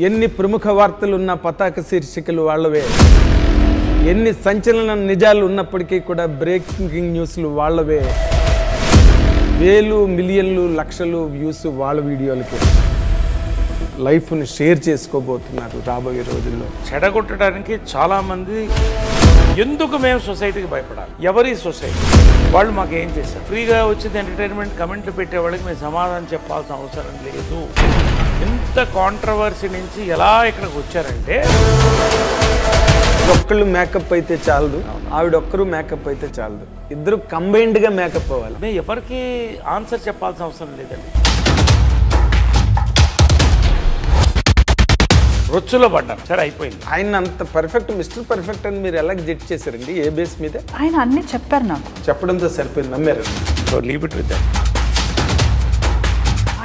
ఎన్ని ప్రముఖ వార్తలు ఉన్న పతాక శీర్షికలు వాళ్ళవే, ఎన్ని సంచలన నిజాలు ఉన్నప్పటికీ కూడా బ్రేకింగ్ న్యూస్లు వాళ్ళవే, వేలు మిలియన్లు లక్షలు వ్యూస్ వాళ్ళ వీడియోలకి లైఫ్ని షేర్ చేసుకోబోతున్నారు రాబోయే రోజుల్లో. చెడగొట్టడానికి చాలామంది ఎందుకు మేము సొసైటీకి భయపడాలి? ఎవరి సొసైటీ వాళ్ళు మాకు ఏం చేస్తారు? ఫ్రీగా వచ్చింది ఎంటర్టైన్మెంట్ కమెంట్లు పెట్టేవాళ్ళకి మేము సమాధానం చెప్పాల్సిన అవసరం లేదు. ఇంత కాంట్రవర్సీ నుంచి ఎలా ఇక్కడికి వచ్చారంటే, ఒక్కళ్ళు మేకప్ అయితే చాలదు, ఆవిడొక్కరు మేకప్ అయితే చాలదు, ఇద్దరు కంబైన్డ్గా మేకప్ అవ్వాలి. మేము ఎవరికి ఆన్సర్ చెప్పాల్సిన అవసరం లేదండి. రొచ్చులో పడ్డాను, సరే అయిపోయింది. ఆయన అంత పర్ఫెక్ట్, మిస్టర్ పర్ఫెక్ట్ అని మీరు ఎలా జడ్జ్ చేశారండి? ఏ బేస్ మీద? ఆయన అన్ని చెప్పారు నాకు. చెప్పడంతో సరిపోయింది, నమ్మారు. So leave it with that.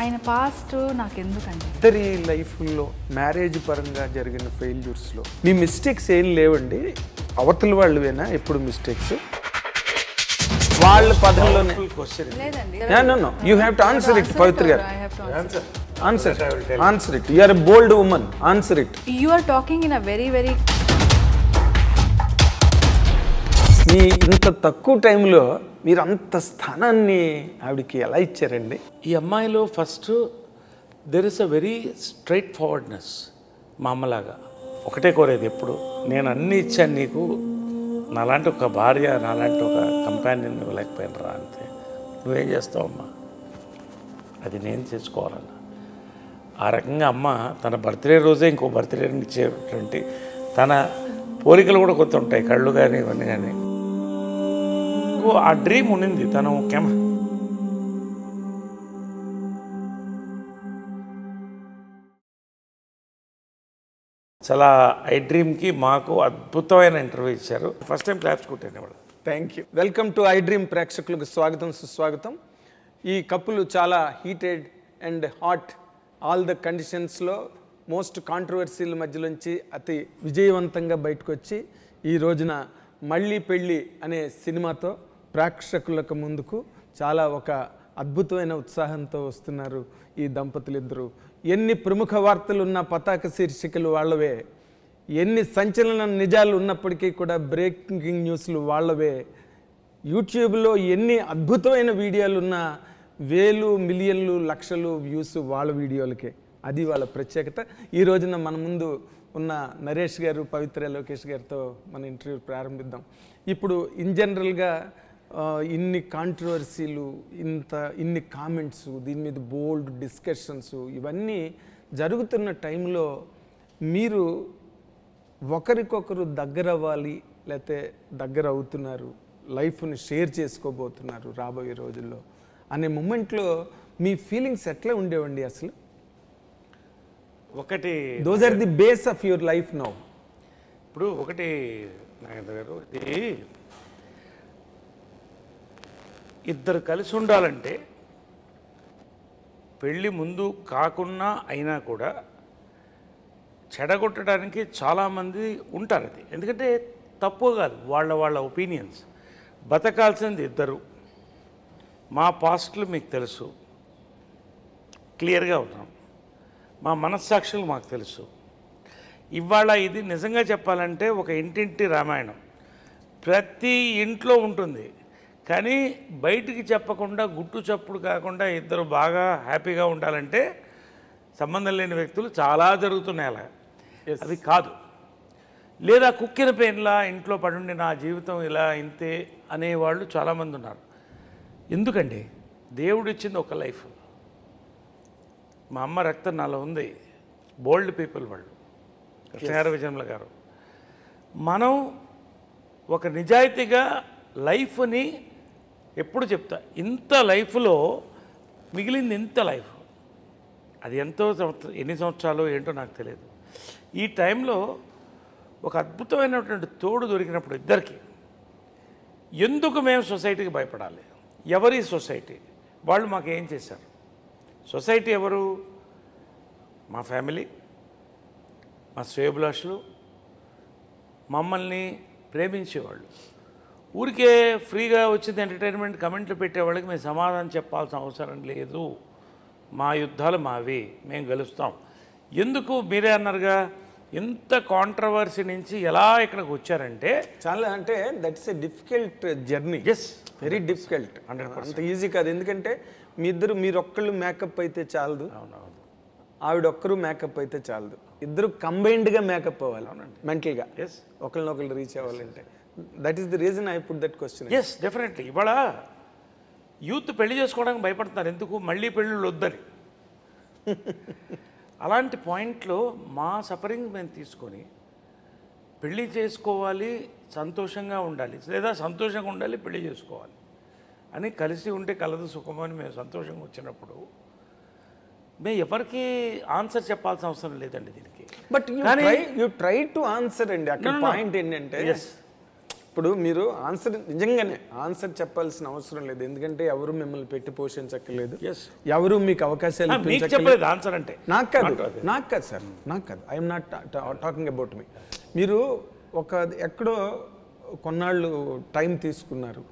ఆయన పాస్ట్ నాకు ఎందుకండి? ఇద్దరి లైఫ్లో మ్యారేజ్ పరంగా జరిగిన ఫెయిల్యూర్స్లో మీ మిస్టేక్స్ ఏం లేవండి, అవతల వాళ్ళవేనా ఎప్పుడు మిస్టేక్స్? వాళ్ళ పదంలోనే క్వశ్చన్. లేదండి. You have to answer it. Pavitra garu answer it. You are a bold woman. Answer it. You are talking in a very మీ ఇంత తక్కువ టైంలో మీరు అంత స్థానాన్ని ఆవిడకి ఎలా ఇచ్చారండి? ఈ అమ్మాయిలో first there is a very straight forwardness. మా అమ్మలాగా ఒకటే కోరేది ఎప్పుడు, నేను అన్నీ ఇచ్చాను నీకు, నాలాంటి ఒక భార్య, నాలాంటి ఒక కంపానియన్ ఇవ్వలేకపోయినరా అంతే. నువ్వేం చేస్తావమ్మా, అది నేను చేసుకోవాలన్నా. ఆ రకంగా అమ్మ తన బర్త్డే రోజే ఇంకో బర్త్డేని ఇచ్చేటువంటి తన పోలికలు కూడా కొంత ఉంటాయి, కళ్ళు కానీ ఇవన్నీ కానీ. ఆ డ్రీమ్ ఉన్నింది తను. చాలా ఐ డ్రీమ్కి మాకు అద్భుతమైన ఇంటర్వ్యూ ఇచ్చారు. ఫస్ట్ టైం క్లాప్స్ కొట్టాను వాళ్ళు. Thank you. Welcome to I dream ప్రేక్షకులకు స్వాగతం, సుస్వాగతం. ఈ కప్పులు చాలా heated and hot, all the కండిషన్స్లో మోస్ట్ కాంట్రవర్సీల మధ్యలోంచి అతి విజయవంతంగా బయటకు వచ్చి ఈ రోజున మళ్ళీ పెళ్ళి అనే సినిమాతో ప్రేక్షకులకు ముందుకు చాలా ఒక అద్భుతమైన ఉత్సాహంతో వస్తున్నారు ఈ దంపతులు ఇద్దరు. ఎన్ని ప్రముఖ వార్తలు ఉన్న పతాక శీర్షికలు వాళ్ళవే, ఎన్ని సంచలన నిజాలు ఉన్నప్పటికీ కూడా బ్రేకింగ్ న్యూస్లు వాళ్ళవే, యూట్యూబ్లో ఎన్ని అద్భుతమైన వీడియోలు ఉన్నా వేలు మిలియన్లు లక్షలు వ్యూస్ వాళ్ళ వీడియోలకే. అది వాళ్ళ ప్రత్యేకత. ఈ రోజున మన ముందు ఉన్న నరేష్ గారు, పవిత్ర లోకేష్ గారితో మన ఇంటర్వ్యూ ప్రారంభిద్దాం. ఇప్పుడు ఇన్ జనరల్గా ఇన్ని కాంట్రవర్సీలు, ఇన్ని కామెంట్స్, దీని మీద బోల్డ్ డిస్కషన్స్ ఇవన్నీ జరుగుతున్న టైంలో మీరు ఒకరికొకరు దగ్గర అవ్వాలి, లేకపోతే దగ్గర అవుతున్నారు, లైఫ్ని షేర్ చేసుకోబోతున్నారు రాబోయే రోజుల్లో అనే మూమెంట్లో మీ ఫీలింగ్స్ ఎట్లా ఉండేవండి అసలు? ఒకటి, those are the base of your life now. ఇప్పుడు ఒకటి నాగేంద్ర గారు, ఇది ఇద్దరు కలిసి ఉండాలంటే పెళ్ళి ముందు కాకున్నా అయినా కూడా చెడగొట్టడానికి చాలామంది ఉంటారు. అది ఎందుకంటే తప్పు కాదు, వాళ్ళ ఒపీనియన్స్. బతకాల్సింది ఇద్దరు. మా పాస్ట్లు మీకు తెలుసు, క్లియర్గా ఉన్నాం. మా మనస్సాక్షులు మాకు తెలుసు. ఇవాళ ఇది నిజంగా చెప్పాలంటే ఒక ఇంటింటి రామాయణం. ప్రతి ఇంట్లో ఉంటుంది, కానీ బయటికి చెప్పకుండా, గుట్టు చప్పుడు కాకుండా ఇద్దరు బాగా హ్యాపీగా ఉండాలంటే సంబంధం లేని వ్యక్తులు చాలా జరుగుతున్నాయి అలా. అది కాదు. లేదా కుక్కిన పెయిన్లా ఇంట్లో పడుండి నా జీవితం ఇలా ఇంతే అనేవాళ్ళు చాలామంది ఉన్నారు. ఎందుకండి? దేవుడు ఇచ్చింది ఒక లైఫ్. మా అమ్మ రక్తం నాలో ఉంది. బోల్డ్ పీపుల్ వాళ్ళు, కృష్ణగారు, విజయమ్ల గారు. మనం ఒక నిజాయితీగా లైఫ్ని ఎప్పుడు చెప్తా, ఇంత లైఫ్లో మిగిలింది ఇంత లైఫ్, అది ఎంతో ఎన్ని సంవత్సరాలు ఏంటో నాకు తెలియదు. ఈ టైంలో ఒక అద్భుతమైనటువంటి తోడు దొరికినప్పుడు ఇద్దరికి ఎందుకు మేము సొసైటీకి భయపడాలి? ఎవరి సొసైటీ వాళ్ళు మాకు ఏం చేశారు? సొసైటీ ఎవరు? మా ఫ్యామిలీ, మా శ్రేయోభిలాషులు, మమ్మల్ని ప్రేమించేవాళ్ళు. ఊరికే ఫ్రీగా వచ్చింది ఎంటర్టైన్మెంట్ కమెంట్లు పెట్టేవాళ్ళకి మేము సమాధానం చెప్పాల్సిన అవసరం లేదు. మా యుద్ధాలు మావి, మేము గెలుస్తాం. ఎందుకు మీరే అన్నారుగా, ఇంత కాంట్రవర్సీ నుంచి ఎలా ఇక్కడికి వచ్చారంటే చాలా అంటే that's a difficult journey. Yes, very difficult. అంత ఈజీ కాదు. ఎందుకంటే మీరు ఒక్కళ్ళు మేకప్ అయితే చాలదు, అవునవును, ఆవిడ ఒక్కరు మేకప్ అయితే చాలదు, ఇద్దరు కంబైన్డ్గా మేకప్ అవ్వాలి మెంటల్గా, ఎస్ ఒకరినొకరు రీచ్ అవ్వాలంటే. That is the reason I put that question. Yes, definitely. ఇవాళ యూత్ పెళ్లి చేసుకోవడానికి భయపడుతున్నారు, ఎందుకు, మళ్ళీ పెళ్ళిళ్ళు వద్దని. అలాంటి పాయింట్లో మా సఫరింగ్ మేము తీసుకొని పెళ్ళి చేసుకోవాలి, సంతోషంగా ఉండాలి, లేదా సంతోషంగా ఉండాలి, పెళ్లి చేసుకోవాలి అని కలిసి ఉంటే కలదు సుఖం అని మేము సంతోషంగా వచ్చినప్పుడు మేము ఎవరికి ఆన్సర్ చెప్పాల్సిన అవసరం లేదండి దీనికి. But you try to answer అండి. అక్కడ పాయింట్ ఏంటంటే ఇప్పుడు మీరు ఆన్సర్ నిజంగానే ఆన్సర్ చెప్పాల్సిన అవసరం లేదు. ఎందుకంటే ఎవరు మిమ్మల్ని పెట్టి పోషించక్కర్లేదు, ఎవరు మీకు అవకాశాలు చెప్పలేదు ఆన్సర్ అంటే. నాకు కాదు సార్, నాకు కాదు. I'm not talking about me. మీరు ఎక్కడో కొన్నాళ్ళు టైం తీసుకున్నారు,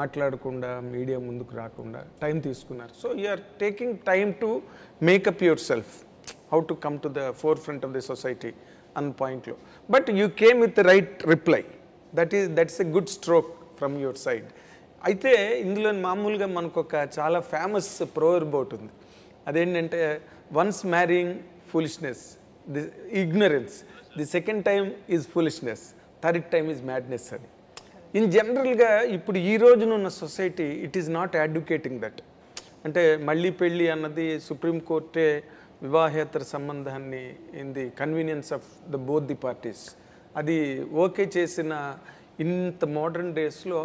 మాట్లాడకుండా మీడియా ముందుకు రాకుండా టైం తీసుకున్నారు. So you're taking time to make up your self, how to come to the fore front of the అన్న పాయింట్లో. But you came with right reply. That's a good stroke from your side. అయితే ఇందులో మామూలుగా మనకు ఒక చాలా famous proverb ఉంది. అదేంటంటే once marrying foolishness, the ignorance, the second time is foolishness, third time is madness అని. ఇన్ జనరల్గా ఇప్పుడు ఈ రోజునున్న society it is not advocating that. అంటే మళ్ళీ పెళ్ళి అన్నది సుప్రీంకోర్టే వివాహేతర సంబంధాన్ని in the convenience of the both the parties అది ఓకే చేసిన ఇంత మోడర్న్ డేస్లో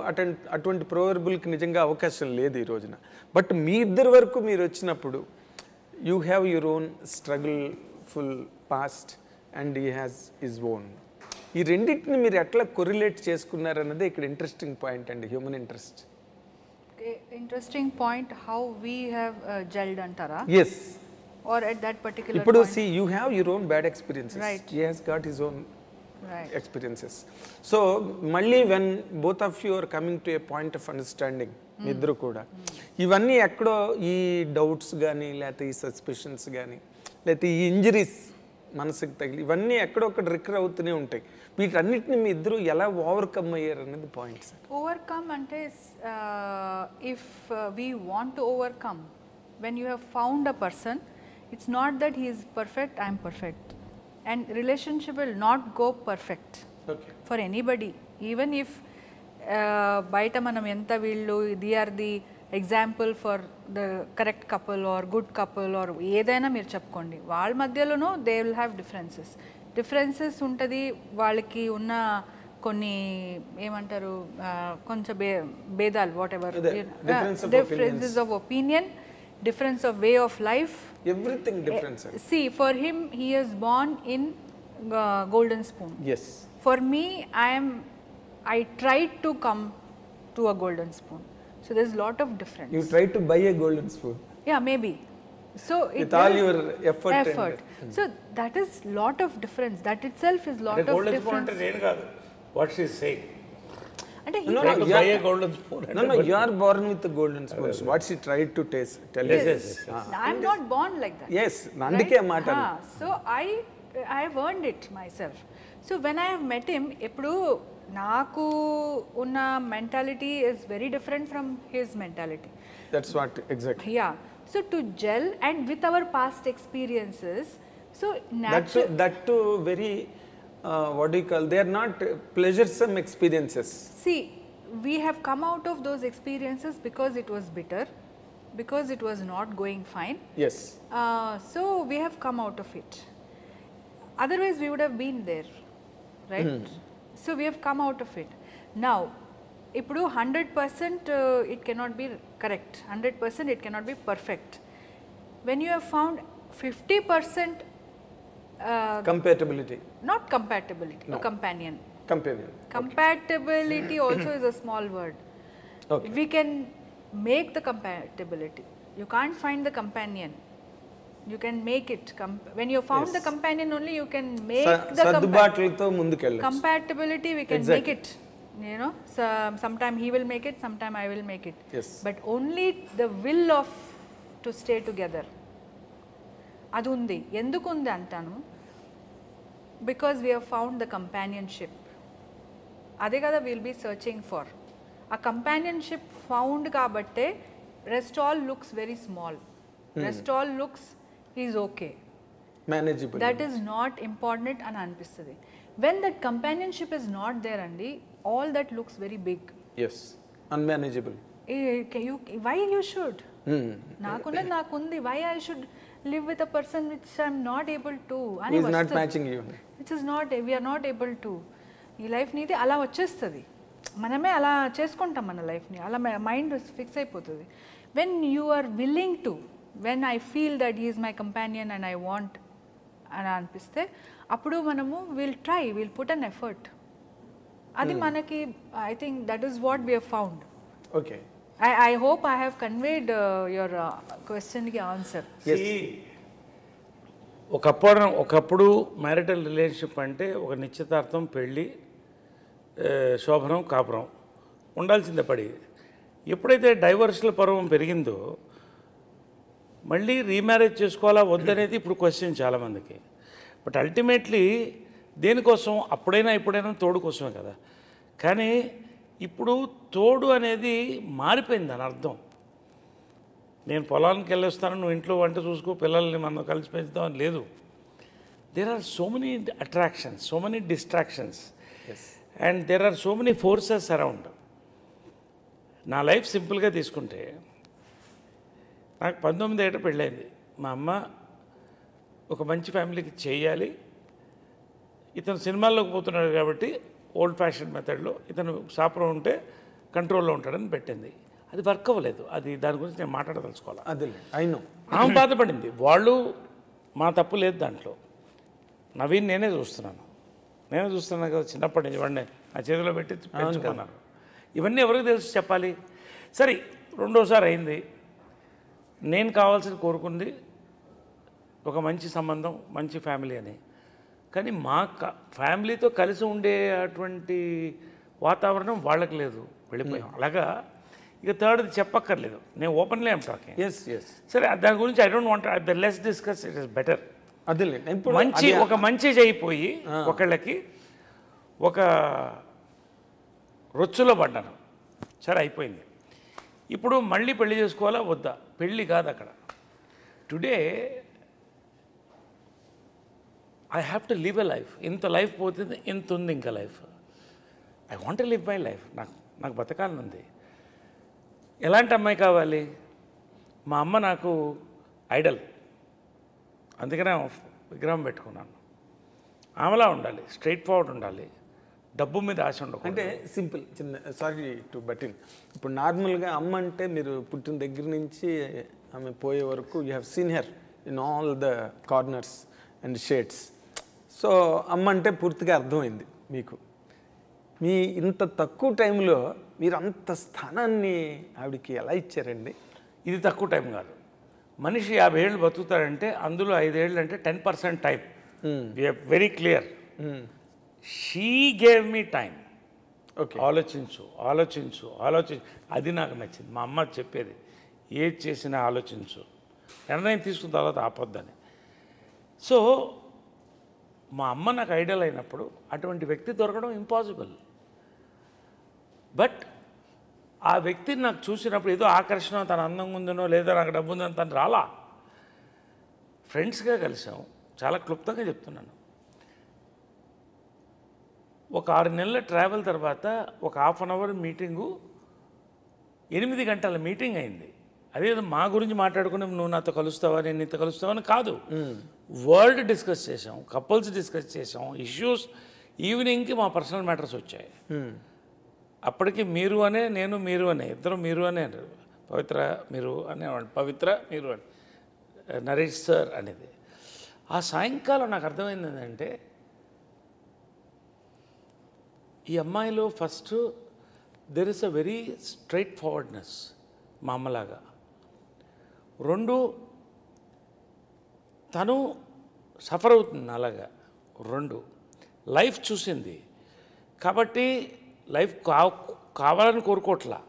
అటువంటి ప్రోవర్బుల్కి నిజంగా అవకాశం లేదు ఈ రోజున. బట్ మీ ఇద్దరి వరకు మీరు వచ్చినప్పుడు you have your own struggle full past and he has his own. ఈ రెండింటిని మీరు ఎట్లా కొరిలేట్ చేసుకున్నారన్నదే ఇక్కడ ఇంట్రెస్టింగ్ పాయింట్ అండి, human interest. Interesting point how we have gelled అంటారా? Yes. Or at that particular ఇప్పుడు see you have your own bad experiences, he has got his own experiences. So మళ్ళీ when both of you are coming to a point of understanding, ఇద్దరు కూడా ఇవన్నీ ఎక్కడో ఈ doubts కానీ లేకపోతే ఈ సస్పిషన్స్ కానీ లేకపోతే ఈ ఇంజరీస్ మనసుకు తగిలి ఇవన్నీ ఎక్కడొక్కడ రికర్ అవుతూనే ఉంటాయి. వీటన్నిటిని మీ ఇద్దరు ఎలా ఓవర్కమ్ అయ్యారు అనేది పాయింట్ సార్. ఓవర్కమ్ అంటే if we want to overcome, when you have found a person, it's not that he is perfect, I'm perfect. And relationship will not go perfect for anybody. Even if baita manam enta veellu they are the example for the correct couple or good couple or edaina meer chepkondi, vaal madhyalono they will have differences untadi. వాళ్ళకి ఉన్న కొన్ని ఏమంటారు కొంచెం భేదాలు, what ever, differences of opinion, difference of way of life, everything different, sir. See, for him he is born in golden spoon. Yes. For me, I tried to come to a golden spoon, so there's a lot of difference. You tried to buy a golden spoon? Yeah, maybe. So with all your effort. So that is lot of difference. That itself is lot of golden difference. Spoon ante nenu kaadu, what she is saying. And he no, buy a golden spoon. No, you are born with the golden spoons. What she tried to tell you. Yes. I'm not born like that. Yes, nandike maata. So I have earned it myself. So when I have met him, eppudu naaku unna mentality is very different from his mentality. That's what exactly. Yeah. So to gel and with our past experiences, so naturally that too very what do you call, they are not pleasuresome experiences. See, we have come out of those experiences because it was bitter, because it was not going fine. Yes. So we have come out of it. Otherwise we would have been there, right? So we have come out of it. Now ఇప్పుడు 100% it cannot be correct, 100% it cannot be perfect. When you have found 50% compatibility, not compatibility, no. A companion. Compatibility also is a small word. Okay. We can make the compatibility. You can't find the companion. You can make it. When you found the companion only, you can make the compatibility. We can make it. You know, sometime he will make it, sometime I will make it. Yes. But only the will of to stay together. అది ఉంది. ఎందుకు ఉంది అంటాను, because we have found the companionship. అదే కదా will be searching for. ఆ companionship found కాబట్టే rest all looks very small, rest all looks is okay, manageable. That is not important అని అనిపిస్తుంది. When that companionship is not there అండి, all that looks very big. Yes, unmanageable. Why you should, నాకున్నది నాకుంది, why I should live with a person which I'm not able to అని He is not matching you. which is not, we are not able to. ఈ life నీది అలా వచ్చేస్తుంది, మనమే అలా చేసుకుంటాం మన లైఫ్ని, అలా మైండ్ ఫిక్స్ అయిపోతుంది. When you are willing to, when I feel that he is my companion and I want అని అనిపిస్తే అప్పుడు మనము విల్ పుట్ అన్ ఎఫర్ట్. అది మనకి I think that is what we have found. Okay, I hope I have conveyed your question ki answer. ఒకప్పుడు marital relationship అంటే ఒక నిశ్చితార్థం, పెళ్ళి, శోభనం, కాపురం ఉండాల్సిందే పడి. ఎప్పుడైతే డైవర్స్ల పర్వం పెరిగిందో మళ్ళీ రీమ్యారేజ్ చేసుకోవాలా వద్దనేది ఇప్పుడు క్వశ్చన్ చాలామందికి. బట్ అల్టిమేట్లీ దేనికోసం, అప్పుడైనా ఇప్పుడైనా తోడు కోసమే కదా. కానీ ఇప్పుడు తోడు అనేది మారిపోయింది, దాని అర్థం. నేను పొలానికి వెళ్ళొస్తాను, నువ్వు ఇంట్లో వంట చూసుకో, పిల్లల్ని మనం కలిసి పెంచుతాం అని లేదు. There are so many attractions, so many distractions, and there are so many forces around. నా లైఫ్ సింపుల్గా తీసుకుంటే, నాకు 19 ఏట పెళ్ళైంది. మా అమ్మ ఒక మంచి ఫ్యామిలీకి చేయాలి, ఇతను సినిమాల్లోకి పోతున్నాడు కాబట్టి ఓల్డ్ ఫ్యాషన్ మెథడ్లో ఇతను సాపరం ఉంటే కంట్రోల్లో ఉంటాడని పెట్టింది. అది వర్క్ అవ్వలేదు. అది దాని గురించి నేను మాట్లాడదలుచుకోవాలి. అదే అయినో ఆమె బాధపడింది. వాళ్ళు, మా తప్పు లేదు దాంట్లో. నవీన్ నేనే చూస్తున్నాను కదా చిన్నప్పటి నుంచి, వాడిని నా చేతిలో పెట్టి పెంచుకున్నాను. ఇవన్నీ ఎవరికి తెలుసు చెప్పాలి? సరే, రెండోసారి అయింది. నేను కావాల్సిన కోరుకుంది ఒక మంచి సంబంధం, మంచి ఫ్యామిలీ అని. కానీ మా ఫ్యామిలీతో కలిసి ఉండే అటువంటి వాతావరణం వాళ్ళకి లేదు, వెళ్ళిపోయాం. అలాగా ఇక థర్డ్ది చెప్పక్కర్లేదు, నేను ఓపెన్లీ ఐమ్ టాకింగ్. సరే, దాని గురించి I don't want the less discuss, it is better. అదే ఒక మంచి చేయిపోయి ఒకళ్ళకి ఒక రొచ్చులో పడ్డాను. సరే, అయిపోయింది. ఇప్పుడు మళ్ళీ పెళ్లి చేసుకోవాలా వద్దా? పెళ్ళి కాదు అక్కడ. Today I have to live a life. ఇంత లైఫ్ పోతుంది, ఇంత ఉంది ఇంకా life. I want to live my life. నాకు బతకాలని ఉంది. ఎలాంటి అమ్మాయి కావాలి? మా అమ్మ నాకు ఐడల్, అందుకనే విగ్రహం పెట్టుకున్నాను. ఆమెలా ఉండాలి, స్ట్రైట్ ఫార్వర్డ్ ఉండాలి, డబ్బు మీద ఆశ ఉండకూడదు. అంటే సింపుల్, చిన్న సారీ టు బటిన్. ఇప్పుడు నార్మల్గా అమ్మ అంటే మీరు పుట్టిన దగ్గర నుంచి ఆమె పోయే వరకు you have seen her in all the corners and shades. So అమ్మ అంటే పూర్తిగా అర్థమైంది మీకు. మీ ఇంత తక్కువ టైంలో మీరు అంత స్థానాన్ని ఆవిడకి ఎలా ఇచ్చారండి? ఇది తక్కువ టైం కాదు. మనిషి 50 ఏళ్ళు బతుకుతాడంటే అందులో 5 ఏళ్ళు అంటే 10% time. We're very clear. She gave me time. Okay, ఆలోచించు. అది నాకు నచ్చింది. మా అమ్మ చెప్పేది, ఏది చేసినా ఆలోచించు, నిర్ణయం తీసుకున్న తర్వాత ఆపొద్దని. సో మా అమ్మ నాకు ఐడియల్ అయినప్పుడు అటువంటి వ్యక్తి దొరకడం ఇంపాసిబుల్. బట్ ఆ వ్యక్తిని నాకు చూసినప్పుడు ఏదో ఆకర్షణ, తన అందంగా ఉందనో లేదా నాకు డబ్బు ఉందని తను రాలా. ఫ్రెండ్స్గా కలిసాం. చాలా క్లుప్తంగా చెప్తున్నాను. ఒక 6 నెలల ట్రావెల్ తర్వాత ఒక ½ అవర్ మీటింగు, 8 గంటల మీటింగ్ అయింది. అదేదో మా గురించి మాట్లాడుకుని నువ్వు నాతో కలుస్తావా, నేను నీతో కలుస్తావని కాదు. వరల్డ్ డిస్కస్ చేసాం, కపుల్స్ డిస్కస్ చేసాం, ఇష్యూస్. ఈవినింగ్కి మా పర్సనల్ మ్యాటర్స్ వచ్చాయి. అప్పటికి మీరు అనే, నేను మీరు అనే, ఇద్దరు మీరు అనే, పవిత్ర మీరు అనేవాడు, పవిత్ర మీరు అని, నరేష్ సార్ అనేది. ఆ సాయంకాలం నాకు అర్థమైంది ఏంటంటే, ఈ అమ్మాయిలో first there is a very straight forwardness, మా అమ్మలాగా. 2, తను సఫర్ అవుతుంది అలాగా. 2, లైఫ్ చూసింది కాబట్టి లైఫ్ కావాలని కోరుకోవట్లా,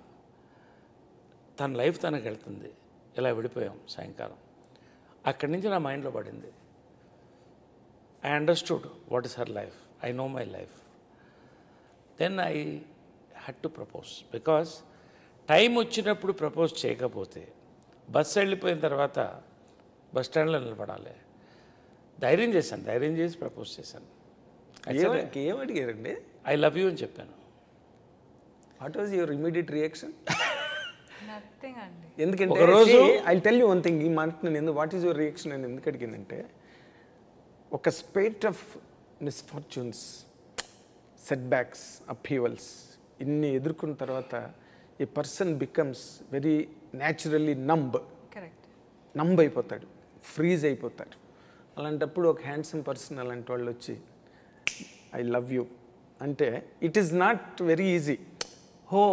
తన లైఫ్ తనకు వెళ్తుంది. ఇలా విడిపోయాం సాయంకాలం. అక్కడి నుంచి నా మైండ్లో పడింది. I understood what is her life, I know my life. Then I had to propose. Because time వచ్చినప్పుడు ప్రపోజ్ చేయకపోతే బస్సు వెళ్ళిపోయిన తర్వాత బస్ స్టాండ్లో నిలబడాలి. ధైర్యం చేశాను, ధైర్యం చేసి ప్రపోజ్ చేశాను. ఏం అడిగారండి? ఐ లవ్ యూ అని చెప్పాను. What was your immediate reaction? Nothing అండి. ఎందుకంటే ఒకరోజు I tell you one thing, ఈ మాట నేను వాట్ ఈస్ యువర్ రియాక్షన్ అని ఎందుకు అడిగిందంటే, ఒక spate of misfortunes, setbacks, upheavals ఇన్ని ఎదుర్కొన్న తర్వాత ఈ person becomes very naturally correct. Numb అయిపోతాడు, ఫ్రీజ్ అయిపోతాడు. అలాంటప్పుడు ఒక హ్యాండ్సమ్ పర్సన్ అలాంటి వాళ్ళు వచ్చి ఐ లవ్ యూ అంటే it is not very easy. How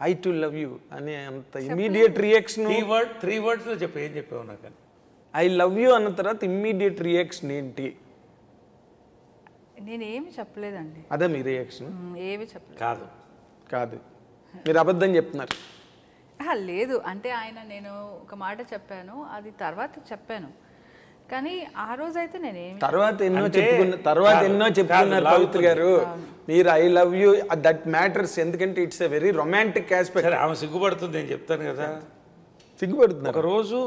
I to love you అనే అంత ఇమ్మీడియట్ రియాక్షన్. త్రీ వర్డ్స్లో చెప్పి ఏం చెప్పావు నాకు? ఐ లవ్ యూ అన్న తర్వాత ఇమ్మీడియట్ రియాక్షన్ ఏంటి? నేనేమి చెప్పలేదండి. అదే మీ రియాక్షన్? ఏమి చెప్పలేదు. కాదు కాదు, మీరు అబద్ధం చెప్తున్నారు. లేదు అంటే నేను ఒక మాట చెప్పాను, అది తర్వాత చెప్పాను. కానీ ఆ రోజు అయితే నేనేమి తర్వాత ఎన్నో చెప్పుకున్నారు పవిత్ర గారు. మీరు I love you that matters, ఎందుకంటే it's a very romantic aspect. ఆమె సిగ్గుపడుతుంది, నేను చెప్తాను కదా. సిగ్గుపడుతున్నారు. ఒకరోజు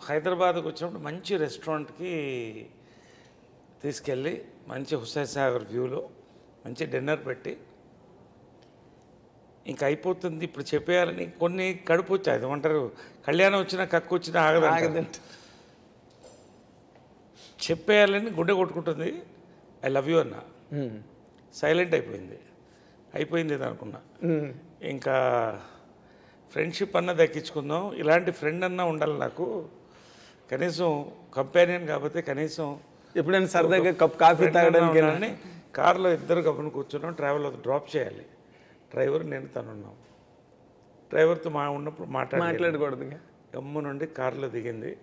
హైదరాబాద్కి వచ్చినప్పుడు మంచి రెస్టారెంట్కి తీసుకెళ్ళి మంచి హుస్సేన్ సాగర్ వ్యూలో మంచి డిన్నర్ పెట్టి, ఇంకా అయిపోతుంది ఇప్పుడు చెప్పేయాలని కొన్ని కడుపు వచ్చాయి. ఏమంటారు, కళ్యాణం వచ్చినా కక్కు వచ్చినా ఆగదంటే చెప్పేయాలని గుండె కొట్టుకుంటుంది. ఐ లవ్ యూ అన్న. సైలెంట్ అయిపోయింది ఇది అనుకున్నా. ఇంకా ఫ్రెండ్షిప్ అన్న దక్కించుకుందాం, ఇలాంటి ఫ్రెండ్ అన్నా ఉండాలి నాకు, కనీసం కంపానియన్ కాకపోతే కనీసం ఎప్పుడైనా సరదాగా కప్ కాఫీ తాగడానికి కార్లో ఇద్దరు కప్పును కూర్చున్నాం. ట్రావెల్ డ్రాప్ చేయాలి, డ్రైవర్ నేను తను ఉన్నాం. డ్రైవర్తో ఉన్నప్పుడు మాట్లాడకూడదు. గమ్ము నుండి కారులో దిగింది.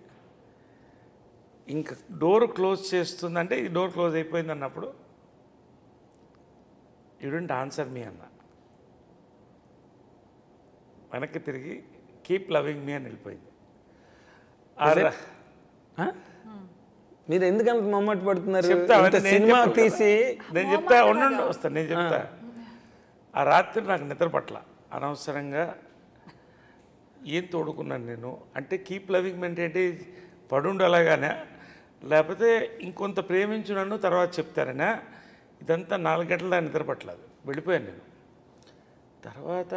ఇంకా డోర్ క్లోజ్ చేస్తుంది, అంటే ఈ డోర్ క్లోజ్ అయిపోయింది అన్నప్పుడు యూ డోంట్ ఆన్సర్ మీ అన్న. వెనక్కి తిరిగి కీప్ లవింగ్ మీ అని వెళ్ళిపోయింది. మీరు ఎందుకంత మొమ్మట పడుతున్నారు? సినిమా తీసి నేను చెప్తా, వస్తాను, నేను చెప్తా. ఆ రాత్రి నాకు నిద్ర పట్ల, అనవసరంగా ఏం తోడుకున్నాను నేను. అంటే కీప్ లవింగ్ మీ అంటే పడుండు అలాగానే, లేకపోతే ఇంకొంత ప్రేమించు నన్ను తర్వాత చెప్తారనా? ఇదంతా 4 గంటల దాకా నిద్ర పట్టలేదు, వెళ్ళిపోయాను నేను. తర్వాత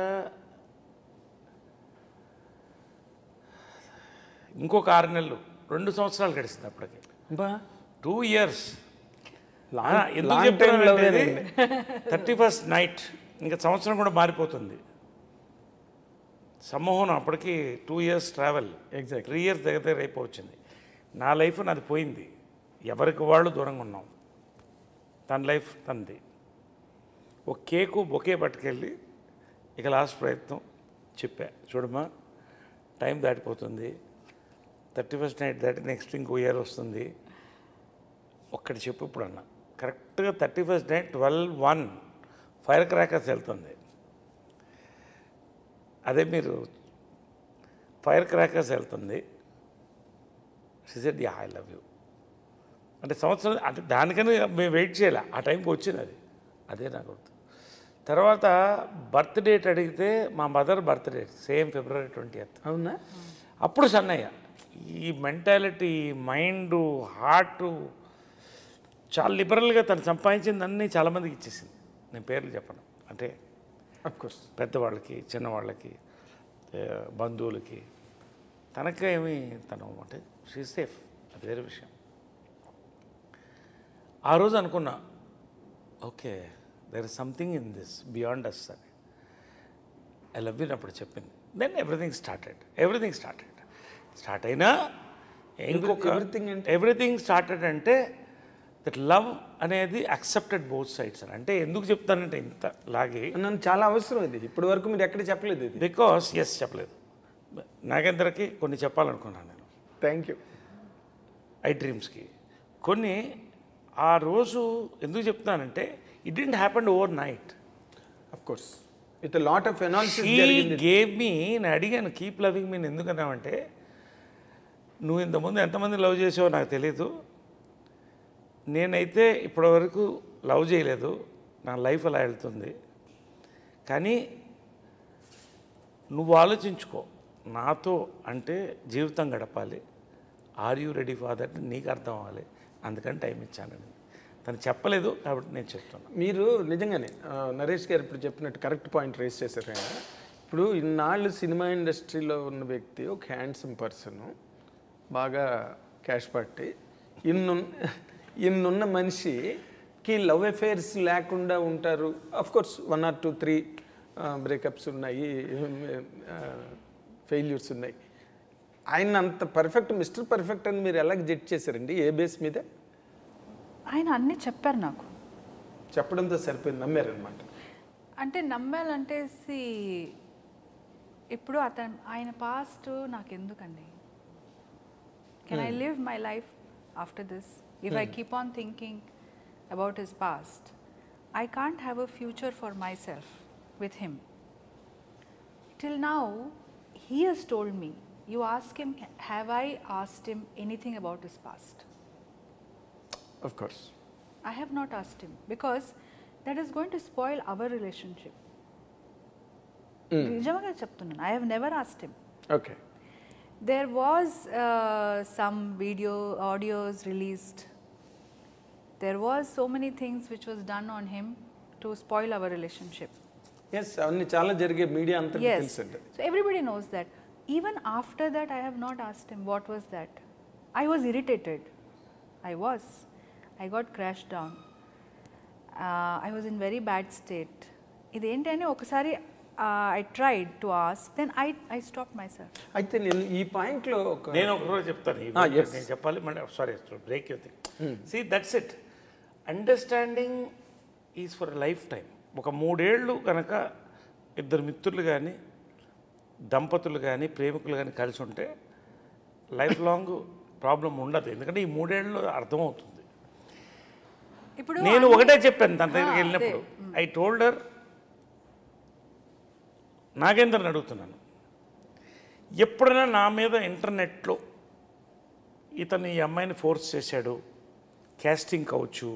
ఇంకొక 6 నెలలు, 2 సంవత్సరాలు గడిచింది అప్పటికి. 2 years. ఎందుకు చెప్తానంటే 31st నైట్, ఇంకా సంవత్సరం కూడా మారిపోతుంది. సమ్మోహనం అప్పటికి 2 years ట్రావెల్, 3 years దగ్గర అయిపోవచ్చింది. నా లైఫ్ నాది పోయింది, ఎవరికి వాళ్ళు దూరంగా ఉన్నాం. తన లైఫ్ తనది. ఒక కేకు బొకే పట్టుకెళ్ళి ఇక లాస్ట్ ప్రయత్నం చెప్పా, చూడమ్మా టైం దాటిపోతుంది, 31st నైట్ దాటి నెక్స్ట్ ఇంకో ఇయర్ వస్తుంది, ఒక్కటి చెప్పు ఇప్పుడు అన్న. కరెక్ట్గా 31st నైట్ 12:01 ఫైర్ క్రాకర్స్ వెళ్తుంది. అదే మీరు ఫైర్ క్రాకర్స్ వెళ్తుంది. She said yeah I love you అంటే సంవత్సరం, అంటే దానికని మేము వెయిట్ చేయాలి, ఆ టైంకి వచ్చింది అది. అదే నాకు గుర్తు. తర్వాత బర్త్ డేట్ అడిగితే మా mother birth date same February 20th. అవునా? అప్పుడు సన్నయ్య. ఈ మెంటాలిటీ, మైండు, హార్టు చాలా లిబరల్గా తను సంపాదించిందన్నీ చాలామందికి ఇచ్చేసింది. నేను పేర్లు చెప్పను, అంటే అఫ్కోర్స్ పెద్దవాళ్ళకి, చిన్నవాళ్ళకి, బంధువులకి. తనకేమి తను అంటే షీ సేఫ్, అది వేరే విషయం. ఆ రోజు అనుకున్నా, okay there is something in this beyond us అని. ఐ లవ్ యూ అప్పుడు చెప్పింది. దెన్ ఎవ్రీథింగ్ స్టార్ట్ అయినా ఇంకొక ఎవ్రీథింగ్ స్టార్టెడ్ అంటే దట్ లవ్ అనేది అక్సెప్టెడ్ బోత్ సైడ్స్ అని. అంటే ఎందుకు చెప్తానంటే ఇంత లాగే నన్ను చాలా అవసరం ఇది. ఇప్పటి వరకు మీరు ఎక్కడ చెప్పలేదు ఇది. బికాస్ చెప్పలేదు. నాగేంద్రకి కొన్ని చెప్పాలనుకున్నాను నేను. Thank you. ఐ డ్రీమ్స్కి కొన్ని ఆ రోజు ఎందుకు చెప్తున్నానంటే it didn't happen over night. Of course with lot of analysis gave me. నేను అడిగాను కీప్ లవింగ్ మీ ఎందుకన్నామంటే నువ్వు ఇంతకుముందు ఎంతమంది లవ్ చేసావో నాకు తెలీదు. నేనైతే ఇప్పటివరకు లవ్ చేయలేదు, నా లైఫ్ అలా వెళ్తుంది. కానీ నువ్వు ఆలోచించుకో, నాతో అంటే జీవితం గడపాలి, are you ready for that నీకు అర్థం అవ్వాలి, అందుకని టైం ఇచ్చానని. తను చెప్పలేదు కాబట్టి నేను చెప్తున్నాను. మీరు నిజంగానే నరేష్ గారు ఇప్పుడు చెప్పినట్టు కరెక్ట్ పాయింట్ రేస్ చేశారు ఆయన. ఇప్పుడు ఇన్నాళ్ళు సినిమా ఇండస్ట్రీలో ఉన్న వ్యక్తి ఒక హ్యాండ్సమ్ పర్సను, బాగా క్యాష్ పట్టి, ఇన్నున్న మనిషికి లవ్ అఫైర్స్ లేకుండా ఉంటారు. కోర్స్ 1 or 2, 3 బ్రేకప్స్ ఉన్నాయి, ఫెయిల్యూర్స్ ఉన్నాయి. ఆయన అంత పర్ఫెక్ట్, మిస్టర్ పర్ఫెక్ట్ అని మీరు ఎలా జడ్జ్ చేశారండి? ఏ బేస్ మీద? ఆయన అన్నీ చెప్పారు నాకు. చెప్పడంతో సరిపోయింది, నమ్మారనమాట. అంటే నమ్మాలంటే ఇప్పుడు ఆయన పాస్ట్ నాకు ఎందుకండి? Can I live my life after this? If I keep on thinking about his past, I can't have a future for my self with him. Till now, he has told me, you ask him, have I asked him anything about his past? Of course. I have not asked him because that is going to spoil our relationship. నిజంగా చెప్తున్నాను, I have never asked him. Okay. There was some audios released. There was so many things which was done on him to spoil our relationship. Yes, అవన్నీ చాలా జరిగే, media అంతా తెలుసండి. So everybody knows that. Even after that, I have not asked him what was that. I was irritated. I got crashed down. I was in very bad state. ఇదేంటి అని ఒకసారి I tried to ask, then I stopped myself. అయితే నేను ఈ పాయింట్లో నేను ఒకరోజు చెప్తాను, నేను చెప్పాలి మళ్ళీ. Sorry, break you thing. See, that's it. Understanding is for life time. ఒక 3 ఏళ్ళు కనుక ఇద్దరు మిత్రులు కానీ, దంపతులు కానీ, ప్రేమికులు కానీ కలిసి ఉంటే లైఫ్ లాంగ్ ప్రాబ్లం ఉండదు. ఎందుకంటే ఈ 3 ఏళ్ళు అర్థమవుతుంది. ఇప్పుడు నేను ఒకటే చెప్పాను తన దగ్గరికి వెళ్ళినప్పుడు, ఐ టోల్డ్ హర్, నాగేంద్రని అడుగుతున్నాను, ఎప్పుడైనా నా మీద ఇంటర్నెట్లో ఇతను ఈ అమ్మాయిని ఫోర్స్ చేశాడు, క్యాస్టింగ్ కావచ్చు,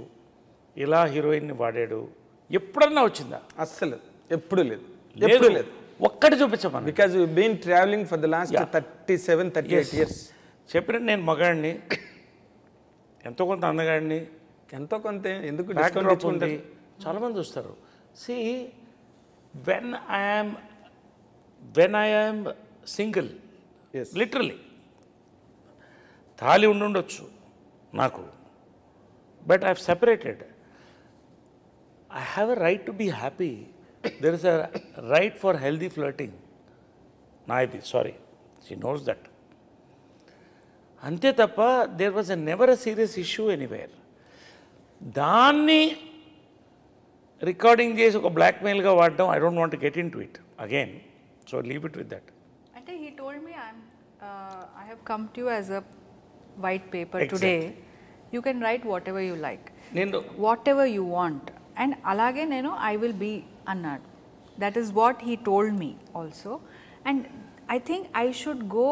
ఇలా హీరోయిన్ని వాడాడు, ఎప్పుడన్నా వచ్చిందా? అస్సలు ఎప్పుడు లేదు, ఎప్పుడు లేదు. ఒక్కటి చూపించమని. Because you been travelling for the last 37-38 years. చెప్పినట్టు నేను మగాడిని, ఎంతో కొంత అందగాడిని, ఎంతో కొంత ఎందుకు ఉంది, చాలామంది చూస్తారు. See, when I am single, literally తాళి ఉండొచ్చు నాకు, but I have separated. I have a right to be happy. There is a right for healthy flirting. Naidi, sorry. She knows that. Ante tappa, there was never a serious issue anywhere. Danni recording chesi oka blackmail ga vaadam, I don't want to get into it again. So leave it with that. Ante he told me, I have come to you as a white paper today. You can write whatever you like. Whatever you want. And alage nenu I will be annadu. That is what he told me also. And I think I should go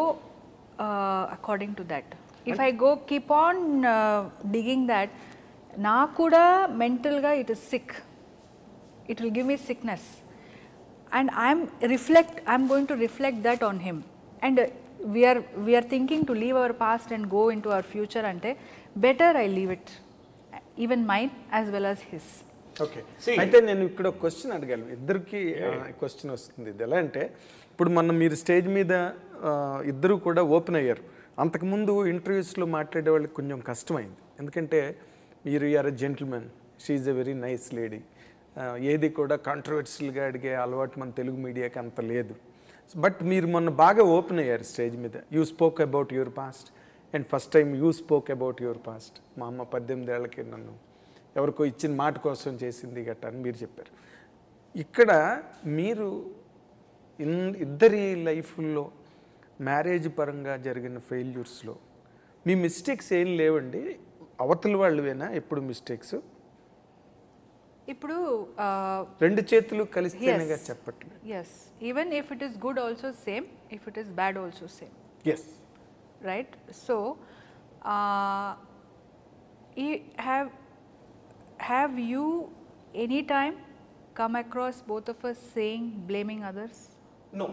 according to that. If I go keep on digging that, na kuda mental ga it is sick. It will give me sickness. And I'm going to reflect that on him. And we are thinking to leave our past and go into our future ante, better I leave it. Even mine as well as his. Okay. అయితే నేను ఇక్కడ ఒక question అడగాలి, ఇద్దరికి question వస్తుంది. ఇది ఎలా అంటే, ఇప్పుడు మొన్న మీరు స్టేజ్ మీద ఇద్దరు కూడా ఓపెన్ అయ్యారు. అంతకుముందు ఇంటర్వ్యూస్లో మాట్లాడే వాళ్ళకి కొంచెం కష్టమైంది, ఎందుకంటే మీరు are a gentlemen, she is a very nice lady. ఏది కూడా కాంట్రవర్షియల్గా అడిగే అలవాటు మన తెలుగు మీడియాకి అంత లేదు. బట్ మీరు మొన్న బాగా ఓపెన్ అయ్యారు స్టేజ్ మీద. You spoke about your past, and first time you spoke about your past. మా అమ్మ 18 ఏళ్ళకి నన్ను ఎవరికో ఇచ్చిన మాట కోసం చేసింది గట్ట అని మీరు చెప్పారు. ఇక్కడ మీరు ఇద్దరి లైఫ్లో మ్యారేజ్ పరంగా జరిగిన ఫెయిల్యూర్స్లో మీ మిస్టేక్స్ ఏం లేవండి? అవతల వాళ్ళవేనా ఎప్పుడు మిస్టేక్స్? ఇప్పుడు 2 చేతులు కలిస్తేనేగా చెప్పట్లేదు. yes, even if it is good also same, if it is bad also same. yes, right? So, have you any time come across both of us saying, blaming others? No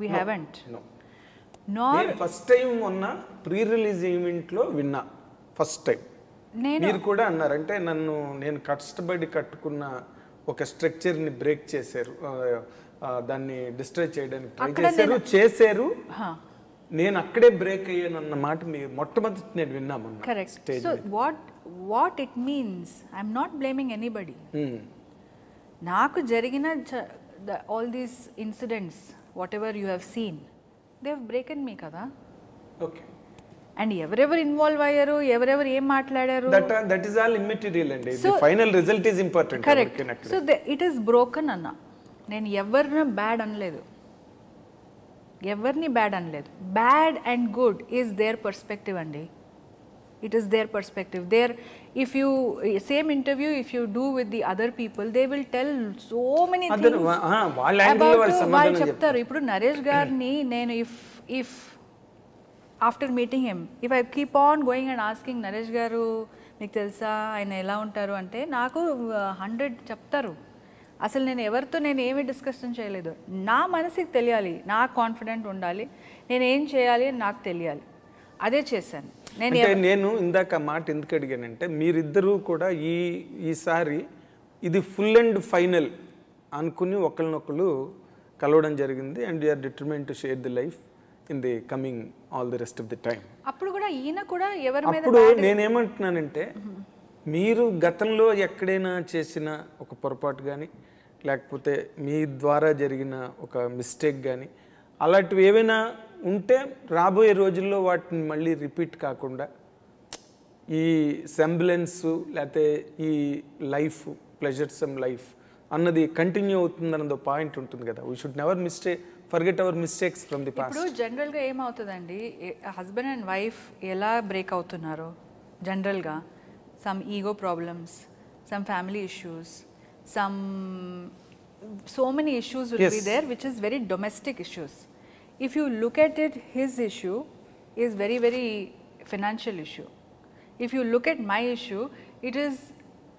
We haven't. No Nor నేను first time మొన్న pre release ఈవెంట్లో విన్నా, first time. నేను మీరు కూడా అన్నారు, అంటే నేను కష్టపడి కట్టుకున్న ఒక స్ట్రక్చర్ని బ్రేక్ చేశారు, దాన్ని డిస్ట్రాయ్ చేయడానికి ట్రై చేశారు. నేను అక్కడే బ్రేక్ అయ్యానన్న మాట మీరు మొట్టమొదటి నేను విన్నామన్నా. correct. So what it means, I'm not blaming anybody. నాకు జరిగిన all these incidents, whatever you have seen, they have broken me కదా. ఓకే, అండ్ ఎవరెవరు ఇన్వాల్వ్ అయ్యారు, ఎవరెవరు ఏం మాట్లాడారు, దట్ ఈస్ ఆల్ ఇమ్మెటీరియల్ అండి. The final result is important. Correct. So it is broken అన్న. నేను ఎవరిని బ్యాడ్ అనలేదు, ఎవరిని బ్యాడ్ అనలేదు. Bad and good is their perspective అండి. It is their perspective. Their if you same interview if you do with the other people, they will tell so many things వాళ్ళు చెప్తారు. ఇప్పుడు నరేష్ గారిని నేను if after meeting him, if I keep on going and asking, Naresh గారు మీకు తెలుసా ఆయన ఎలా ఉంటారు అంటే, నాకు 100 చెప్తారు. అసలు నేను ఎవరితో నేను ఏమీ డిస్కషన్ చేయలేదు. నా మనసుకి తెలియాలి, నాకు కాన్ఫిడెంట్ ఉండాలి, నేను ఏం చేయాలి అని నాకు తెలియాలి, అదే చేశాను. నేను ఇందాక మాట ఎందుకు అడిగానంటే, మీరిద్దరూ కూడా ఈసారి ఇది ఫుల్ అండ్ ఫైనల్ అనుకుని ఒకరినొకరు కలవడం జరిగింది. And you're determine to share the life in the coming all the rest of the time. అప్పుడు కూడా ఈయన కూడా ఎవరి మీద, అప్పుడు నేనేమంటున్నానంటే, మీరు గతంలో ఎక్కడైనా చేసిన ఒక పొరపాటు కానీ, లేకపోతే మీ ద్వారా జరిగిన ఒక మిస్టేక్ కానీ, అలాంటివి ఏవైనా ఉంటే రాబోయే రోజుల్లో వాటిని మళ్ళీ రిపీట్ కాకుండా ఈ సెంబ్లెన్స్ లేకపోతే ఈ లైఫ్ ప్లెజర్సమ్ లైఫ్ అన్నది కంటిన్యూ అవుతుందన్నది పాయింట్ ఉంటుంది కదా. We should never forget our mistakes from the past. ఇప్పుడు జనరల్గా ఏమవుతుందండి, హస్బెండ్ అండ్ వైఫ్ ఎలా బ్రేక్ అవుతున్నారో జనరల్గా, some ego problems, some family issues, so many issues will be there, which is very domestic issues. If you look at it, his issue is very, very financial issue. If you look at my issue, it is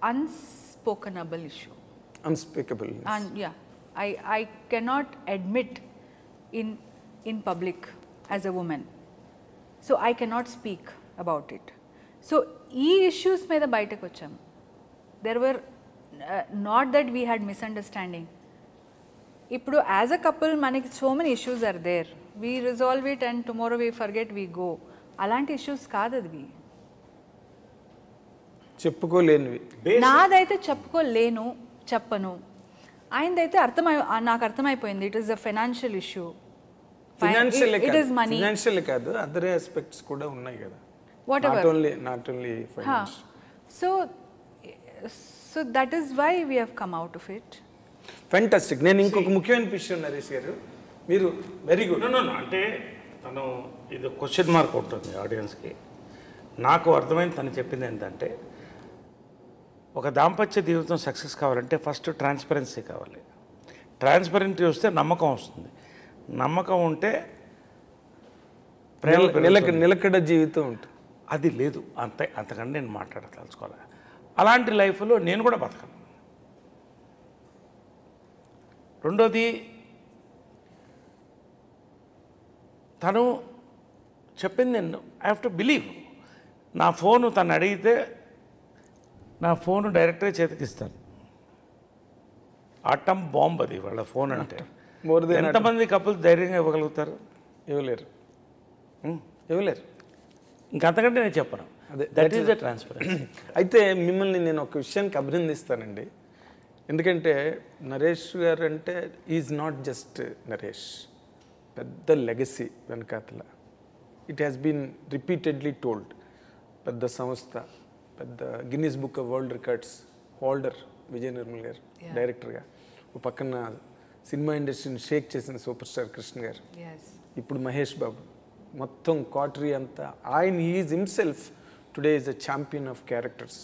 unspokenable issue. Unspeakable. Yes. And yeah, I cannot admit in public as a woman. So I cannot speak about it. So ee issues మీద బయటకు వచ్చాం. There were not that we had misunderstanding. ఇప్పుడు as a couple మనకి so many issues are there, we resolve it and tomorrow we forget we go. అలాంటి issues కాదు అది, చెప్పుకోలేనివి. నాదైతే చెప్పుకోలేను, చెప్పను. ఆయనదైతే నాకు అర్థమైపోయింది. It is a financial issue. It is money. Financial కాదు, అదర్ ఆస్పెక్ట్స్ కూడా ఉన్నాయి కదా. Whatever, not only finance. So that is why we have come out of it. Fantastic. నేను ఇంకొక ముఖ్యమైన విషయం, నరేష్ గారు, మీరు వెరీ గుడ్. అంటే తను ఇది క్వశ్చన్ మార్క్ ఉంటుంది ఆడియన్స్కి. నాకు అర్థమైంది తను చెప్పింది ఏంటంటే, ఒక దాంపత్య జీవితం సక్సెస్ కావాలంటే ఫస్ట్ ట్రాన్స్పరెన్సీ కావాలి. ట్రాన్స్పరెన్సీ వస్తే నమ్మకం వస్తుంది. నమ్మకం ఉంటే నిలకడ జీవితం ఉంటుంది. అది లేదు, అంతకంటే నేను మాట్లాడదలుచుకోవాలి. అలాంటి లైఫ్లో నేను కూడా బతకను. రెండోది, తను చెప్పింది నేను ఐ హ్యావ్ టు బిలీవ్. నా ఫోను తను అడిగితే నా ఫోను డైరెక్ట్గా చేతికిస్తాను. ఆటం బాంబ్ అది వాళ్ళ ఫోన్ అంటే. ఎంతమంది కపుల్స్ ధైర్యంగా ఇవ్వగలుగుతారు? ఇవ్వలేరు. ఇంకంతకంటే నేను చెప్పను. That is the transparency. అయితే మిమ్మల్ని నేను ఒక విషయానికి అభినందిస్తానండి. ఎందుకంటే నరేష్ గారు అంటే ఈజ్ నాట్ జస్ట్ నరేష్, పెద్ద లెగసీ వెనకాతల. It has been repeatedly told. పెద్ద సంస్థ, పెద్ద Guinness book of world records holder Vijaya Nirmal garu డైరెక్టర్గా, ఒక పక్కన సినిమా ఇండస్ట్రీని షేక్ చేసిన సూపర్ స్టార్ కృష్ణ గారు, ఇప్పుడు మహేష్ బాబు, మొత్తం క్వార్టరీ అంతా ఆయన. Is himself today is a champion of characters,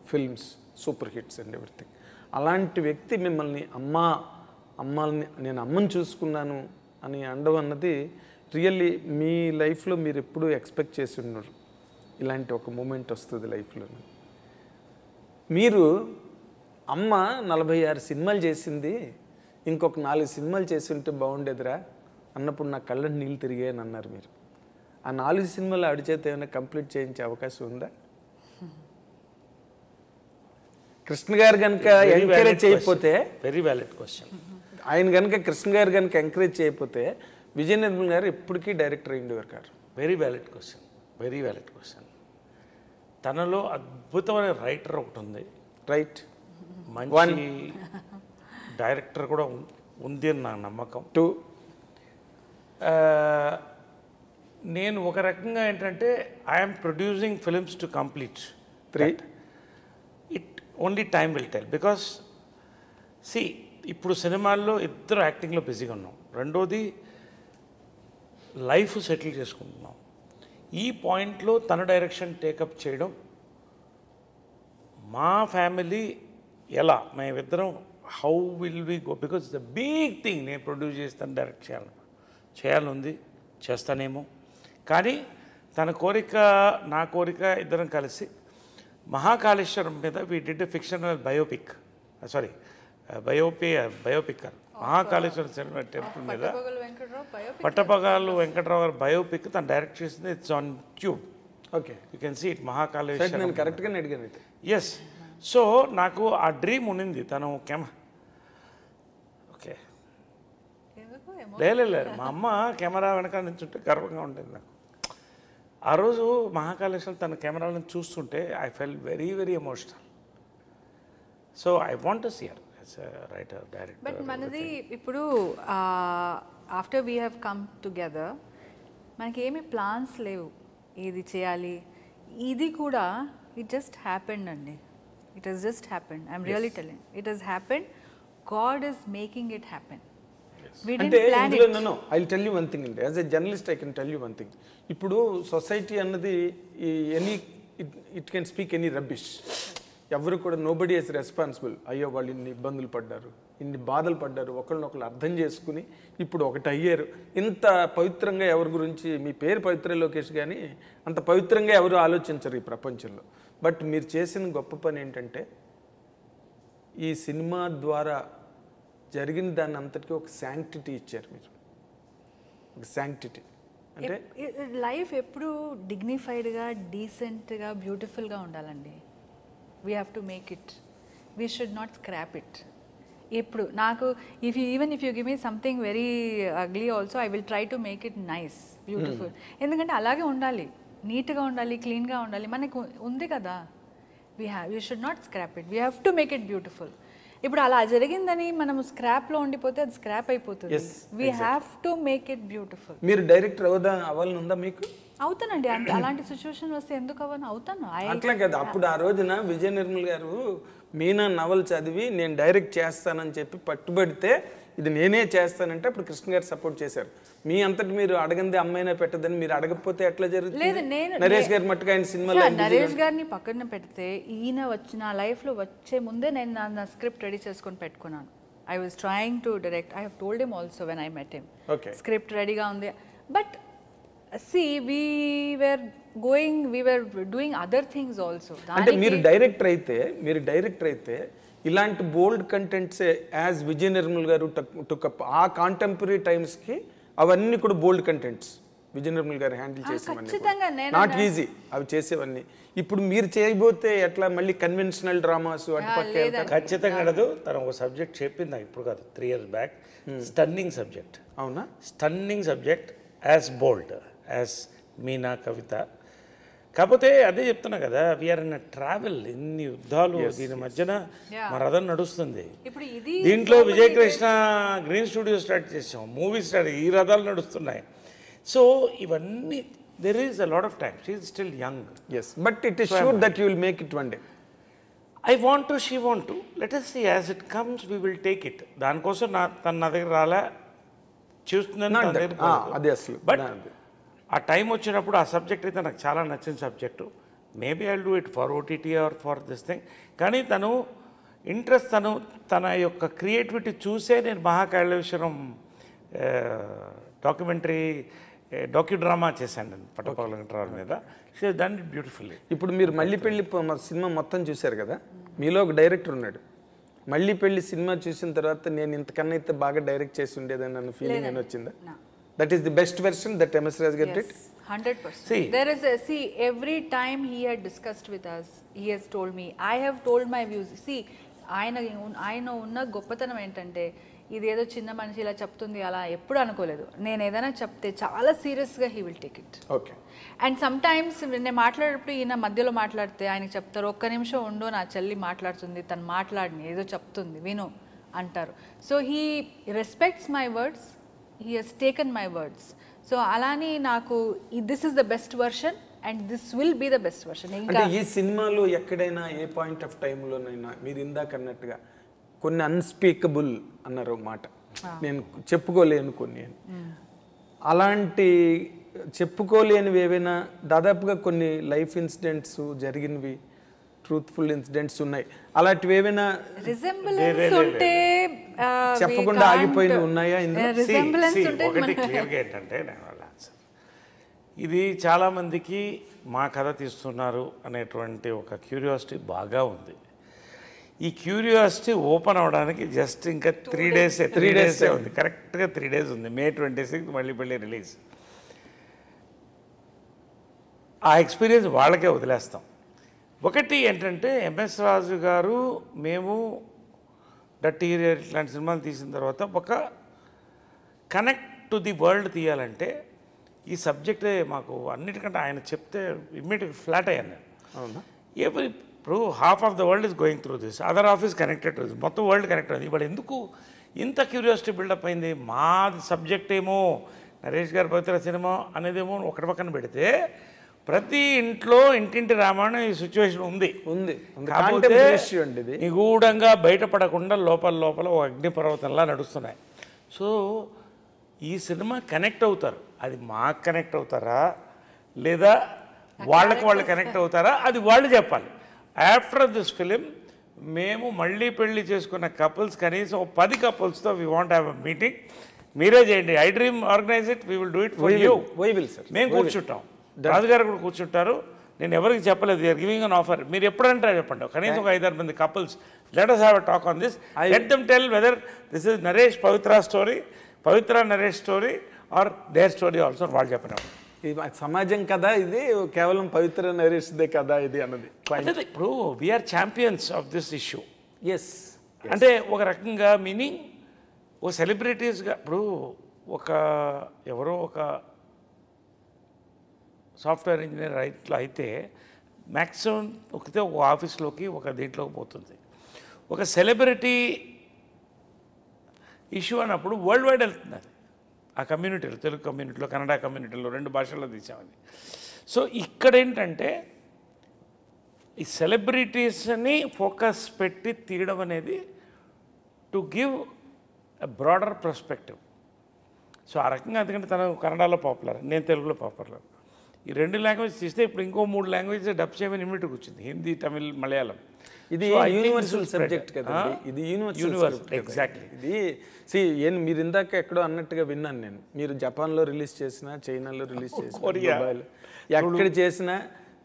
films, super hits and everything. అలాంటి వ్యక్తి మిమ్మల్ని అమ్మాని నేను అమ్మని చూసుకున్నాను అని అండం అన్నది రియల్లీ మీ లైఫ్లో మీరు ఎప్పుడూ ఎక్స్పెక్ట్ చేసి ఉన్నారు ఇలాంటి ఒక మూమెంట్ వస్తుంది లైఫ్లో. మీరు అమ్మ 46 సినిమాలు చేసింది, ఇంకొక 4 సినిమాలు చేసి ఉంటే బాగుండేదిరా అన్నప్పుడు నా కళ్ళ నీళ్ళు తిరిగాయని అన్నారు మీరు. ఆ 4 సినిమాలు ఆడి చేత ఏమైనా కంప్లీట్ చేయించే అవకాశం ఉందా? కృష్ణ గారు కనుక ఎంకరేజ్ చేయకపోతే, వెరీ వ్యాలిడ్ క్వశ్చన్, ఆయన కనుక కృష్ణ గారు కనుక ఎంకరేజ్ చేయకపోతే విజయ నిర్మల్ గారు ఎప్పటికీ డైరెక్టర్ అయ్యిండేవారు కాదు. Very valid question, very valid question. తనలో అద్భుతమైన రైటర్ ఒకటి ఉంది, రైట్, మంచి డైరెక్టర్ కూడా ఉంది అని నా నమ్మకం. 2 నేను ఒక రకంగా ఏంటంటే I'm producing films to complete. 3 it only time will tell. Because see ఇప్పుడు సినిమాల్లో ఇద్దరు యాక్టింగ్లో బిజీగా ఉన్నాం, రెండోది లైఫ్ సెటిల్ చేసుకుంటున్నాం. ఈ పాయింట్లో తన డైరెక్షన్ టేకప్ చేయడం, మా ఫ్యామిలీ ఎలా మేమిద్దరం how will we go, because the big thing నేను ప్రొడ్యూస్ చేస్తాను, డైరెక్ట్ చేయాలనుంది, చేస్తానేమో. కానీ తన కోరిక నా కోరిక ఇద్దరం కలిసి మహాకాళేశ్వరం మీద we did a fictional biopic, sorry biopic Mahakaleshwaram cinema temple మీద పట్టపగాలు వెంకట్రావు గారు బయోపిక్ తను డైరెక్ట్ చేసింది. It's on tube, okay, you can see it Mahakaleshwaram. నేను కరెక్ట్గానే అడిగాను అయితే. ఎస్, సో నాకు ఆ డ్రీమ్ ఉన్నింది. తను ఓకే లేదు మా అమ్మ కెమెరా వెనకాల నుంచుంటే గర్వంగా ఉండేది నాకు. ఆ రోజు మహాకాళేశ్వరం తన కెమెరాలను చూస్తుంటే I fell very very emotional. So I want to see her as a writer, director. But మనది ఇప్పుడు after we have come together మనకి ఏమి ప్లాన్స్ లేవు ఏది చేయాలి. ఇది కూడా ఇట్ జస్ట్ హ్యాపెండ్ అండి. It has just happened. I'm really telling, it has happened. God is making it happen. అంటే ఇందులో I will tell you one thing అండి, as a journalist I can tell you one thing. ఇప్పుడు society అన్నది it can speak any rubbish. ఎవరు కూడా nobody is responsible. అయ్యో వాళ్ళు ఇన్ని ఇబ్బందులు పడ్డారు, ఇన్ని బాధలు పడ్డారు, ఒకళ్ళనొకళ్ళు అర్థం చేసుకుని ఇప్పుడు ఒకటి అయ్యారు. ఇంత పవిత్రంగా ఎవరి గురించి, మీ పేరు పవిత్ర లోకేష్ కానీ అంత పవిత్రంగా ఎవరు ఆలోచించరు ఈ ప్రపంచంలో. బట్ మీరు చేసిన గొప్ప పని ఏంటంటే ఈ సినిమా ద్వారా జరిగిన దాన్ని అంతటికీ ఒక శాంక్టిటీ ఇచ్చారు మీరు. ఒక శాంక్టిటీ అంటే లైఫ్ ఎప్పుడు డిగ్నిఫైడ్గా, డీసెంట్గా, బ్యూటిఫుల్గా ఉండాలండి. We have to make it, we should not scrap it. ఎప్పుడు నాకు if you give me something very ugly also I will try to make it nice, beautiful. ఎందుకంటే అలాగే ఉండాలి, నీట్గా ఉండాలి, క్లీన్గా ఉండాలి. మనకు ఉంది కదా, we should not scrap it, we have to make it beautiful. ఇప్పుడు అలా జరిగిందని మనం స్క్రాప్లో ఉండిపోతే అది స్క్రాప్ అయిపోతుంది. We have to make it beautiful. మీరు డైరెక్టర్ అవ్వాలని ఉందా మీకు? అవుతానండి, అలాంటి సిచ్యువేషన్ వస్తే ఎందుకు అవుతాను. అట్లా కదా, అప్పుడు ఆ రోజున విజయ నిర్మల్ గారు మీనా నవల్ చదివి నేను డైరెక్ట్ చేస్తానని చెప్పి పట్టుబడితే ఇది నేనే చేస్తానంటే అప్పుడు కృష్ణ గారు సపోర్ట్ చేశారు. మీ అంతటి మీరు అడగంది అమ్మాయినా పెట్టదని మీరు అడగకపోతే ఎట్లా జరుగుతుంది? నరేష్ గారు మట్టుగా ఆయన సినిమాలో నరేష్ గారిని పక్కన పెడితే ఈయన నా లైఫ్లో వచ్చే ముందే నేను నా స్క్రిప్ట్ రెడీ చేసుకొని పెట్టుకున్నాను. I was trying to direct. I have told him also when I met him, script రెడీగా ఉంది. But see we were doing other things also. అంటే మీరు డైరెక్టర్ అయితే ఇలాంటి బోల్డ్ కంటెంట్స్ యాజ్ విజయ నిర్మల్ గారు టుకప్ ఆ కాంటెంపరీ టైమ్స్కి అవన్నీ కూడా బోల్డ్ కంటెంట్స్ విజయ నిర్మల్ గారు హ్యాండిల్ చేసేవన్నీ నాట్ ఈజీ అవి చేసేవన్నీ. ఇప్పుడు మీరు చేయబోతే ఎట్లా మళ్ళీ కన్వెన్షనల్ డ్రామాస్ అటుపక్క ఖచ్చితంగా అడదు. తను ఒక సబ్జెక్ట్ చెప్పింది నాకు ఇప్పుడు కాదు, 3 years బ్యాక్. Stunning subject. అవునా? స్టన్నింగ్ సబ్జెక్ట్, యాజ్ బోల్డ్ యాజ్ మీనా, కవిత. కాకపోతే అదే చెప్తున్నా కదా, వీఆర్ ఇన్ ట్రావెల్, ఇన్ని యుద్ధాలు దీని మధ్యన మా రథం నడుస్తుంది. దీంట్లో విజయకృష్ణ గ్రీన్ స్టూడియో స్టార్ట్ చేసాం, మూవీ స్టార్ట్, ఈ రథాలు నడుస్తున్నాయి. సో ఇవన్నీ there is a lot of time. She is still young. Yes, but it is sure that you will make it one day. I want to, she want to. Let us see as it comes, we will take it. దానికోసం తన నా దగ్గర రాలే, చూస్తున్నాను అదే అసలు. But ఆ time వచ్చినప్పుడు ఆ సబ్జెక్ట్ అయితే నాకు చాలా నచ్చిన subject. Maybe I do it for OTT or for this thing. కానీ తను ఇంట్రెస్ట్, తన యొక్క క్రియేటివిటీ చూసే నేను మహాకాళేశ్వరం డాక్యుమెంటరీ డాక్యూ డ్రామా చేశాను నేను పట్టపగల వెంకటరావు మీద. She done it beautifully. ఇప్పుడు మీరు మళ్ళీ పెళ్లి సినిమా మొత్తం చూశారు కదా, మీలో ఒక డైరెక్టర్ ఉన్నాడు. మళ్ళీ పెళ్లి సినిమా చూసిన తర్వాత నేను ఇంతకన్నా అయితే బాగా డైరెక్ట్ చేసి ఉండేదని అన్న ఫీలింగ్ ఏమైనా వచ్చిందా? That is the best version that MS Raju garu did. 100%. There is every time he had discussed with us, he has told me, I have told my views. See, ఆయన ఉన్న గొప్పతనం ఏంటంటే ఇదేదో చిన్న మనిషి ఇలా చెప్తుంది అలా ఎప్పుడు అనుకోలేదు. నేను ఏదైనా చెప్తే చాలా సీరియస్గా he will take it. Okay. And some times నేను మాట్లాడేటప్పుడు ఈయన మధ్యలో మాట్లాడితే ఆయనకి చెప్తారు, ఒక్క నిమిషం ఉండు నా చెల్లి మాట్లాడుతుంది, తను మాట్లాడిని ఏదో చెప్తుంది విను అంటారు. So he respects my words, he has taken my words. So అలానే నాకు this is the best version and this will be the best version. అంటే ఈ సినిమాలో ఎక్కడైనా ఏ పాయింట్ ఆఫ్ టైంలోనైనా మీరు ఇందాక అన్నట్టుగా కొన్ని అన్స్పీకబుల్ అన్నారు మాట, నేను చెప్పుకోలేను కొన్ని అని, అలాంటి చెప్పుకోలేనివి ఏవైనా దాదాపుగా కొన్ని లైఫ్ ఇన్సిడెంట్స్ జరిగినవి ట్రూత్ఫుల్ ఇన్సిడెంట్స్ ఉన్నాయి, అలాంటివి ఏమైనా చెప్పకుండా ఆగిపోయినవి ఉన్నాయా? ఒకటి క్లియర్గా ఏంటంటే ఇది చాలామందికి మా కథ తీస్తున్నారు అనేటువంటి ఒక క్యూరియాసిటీ బాగా ఉంది. ఈ క్యూరియాసిటీ ఓపెన్ అవడానికి జస్ట్ ఇంకా 3 days ఉంది, కరెక్ట్గా 3 days ఉంది. May 26 మళ్ళీ పెళ్ళి రిలీజ్. ఆ ఎక్స్పీరియన్స్ వాళ్ళకే వదిలేస్తాం. ఒకటి ఏంటంటే ఎంఎస్ రాజు గారు మేము డర్టీ ఇట్లాంటి సినిమాలు తీసిన తర్వాత ఒక కనెక్ట్ టు ది వరల్డ్ తీయాలంటే ఈ సబ్జెక్టే మాకు అన్నిటికంటే ఆయన చెప్తే ఇమ్మీడియట్ ఫ్లాట్ అయ్యాను నేను. అవునా? ఇప్పుడు half of the world is going through this, other of is connected to this, మొత్తం వరల్డ్ కనెక్ట్ అయింది. ఇప్పుడు ఎందుకు ఇంత క్యూరియాసిటీ బిల్డప్ అయింది? మా సబ్జెక్ట్ ఏమో నరేష్ గారి పవిత్ర సినిమా అనేదేమో ఒకటి పక్కన పెడితే ప్రతి ఇంట్లో ఇంటింటి రామాయణం ఈ సిచ్యువేషన్ ఉంది. కాకపోతే నిగూఢంగా బయటపడకుండా లోపల ఒక అగ్నిపర్వతంలా నడుస్తున్నాయి. సో ఈ సినిమా కనెక్ట్ అవుతారు, అది మాకు కనెక్ట్ అవుతారా లేదా వాళ్ళకి వాళ్ళు కనెక్ట్ అవుతారా అది వాళ్ళు చెప్పాలి. ఆఫ్టర్ దిస్ ఫిలిం మేము మళ్ళీ పెళ్లి చేసుకున్న కపుల్స్ కనీసం 10 couples we want have a meeting. మీరే చేయండి, I dream organise it, we will do it for you. మేము కూర్చుంటాం, రాజుగారు కూడా కూర్చుంటారు. నేను ఎవరికి చెప్పలేదు, యూఆర్ గివింగ్ అన్ ఆఫర్, మీరు ఎప్పుడంటే చెప్పండి. కనీసం ఒక 5-6 మంది couples, let us have a talk on this, let them tell whether this is Naresh Pavitra story, Pavitra Naresh story or their story also. వాళ్ళు చెప్పినారు సమాజం కదా ఇది, కేవలం పవిత్ర నరేష్దే కదా ఇది అన్నది. ఇప్పుడు we're champions of this issue. Yes, అంటే ఒక రకంగా మీనింగ్ ఓ సెలబ్రిటీస్గా ఇప్పుడు ఎవరో ఒక సాఫ్ట్వేర్ ఇంజనీర్ ఇట్లా అయితే మ్యాక్సిమం ఒక ఆఫీస్లోకి ఒక దీంట్లోకి పోతుంది. ఒక సెలబ్రిటీ ఇష్యూ అన్నప్పుడు వరల్డ్ వైడ్ వెళ్తుంది అది. ఆ కమ్యూనిటీలో, తెలుగు కమ్యూనిటీలో, కన్నడ కమ్యూనిటీలో 2 భాషల్లో తీసామని. సో ఇక్కడ ఏంటంటే ఈ సెలబ్రిటీస్ని ఫోకస్ పెట్టి తీయడం అనేది to give a broader perspective. So ఆ రకంగా, ఎందుకంటే తను కన్నడలో పాపులర్, నేను తెలుగులో పాపులర్. ఈ 2 లాంగ్వేజ్ తీస్తే ఇప్పుడు ఇంకో 3 లాంగ్వేజ్ డబ్ చేయమని ఇమ్మీడియట్గా వచ్చింది, హిందీ, తమిళ్, మలయాళం. ఇది యూనివర్సల్ సబ్జెక్ట్ కదా, ఇది యూనివర్సల్. ఎగ్జాక్ట్లీ. ఇది మీరు ఇందాక ఎక్కడో అన్నట్టుగా విన్నాను నేను. మీరు జపాన్లో రిలీజ్ చేసినా, చైనాలో రిలీజ్ చేసినా, దుబాయ్లో ఎక్కడ చేసినా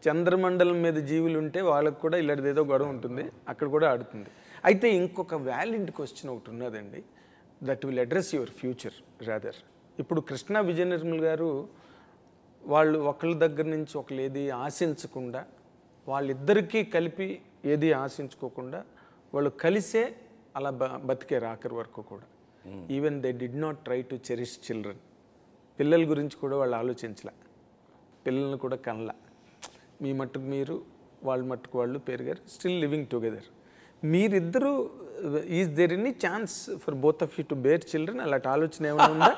చంద్రమండలం మీద జీవులు ఉంటే వాళ్ళకు కూడా ఇలాంటిది ఏదో గొడవ ఉంటుంది, అక్కడ కూడా ఆడుతుంది. అయితే ఇంకొక వ్యాలిడ్ క్వశ్చన్ ఒకటి ఉన్నదండి, that will address your future rather. ఇప్పుడు కృష్ణ విజయ నిర్మల్ గారు వాళ్ళు ఒకళ్ళ దగ్గర నుంచి ఒకళ్ళు ఏది ఆశించకుండా, వాళ్ళిద్దరికీ కలిపి ఏది ఆశించుకోకుండా వాళ్ళు కలిసే అలా బతికే ఆఖరి వరకు కూడా. Even they did not try to cherish children. పిల్లల గురించి కూడా వాళ్ళు ఆలోచించలే, పిల్లల్ని కూడా కనలా. మీ మట్టుకు మీరు, వాళ్ళ మట్టుకు వాళ్ళు పెరిగారు, స్టిల్ లివింగ్ టుగెదర్. మీరిద్దరూ, is there any chance for both of you to bear children? అలాంటి ఆలోచన ఏమైనా ఉందా?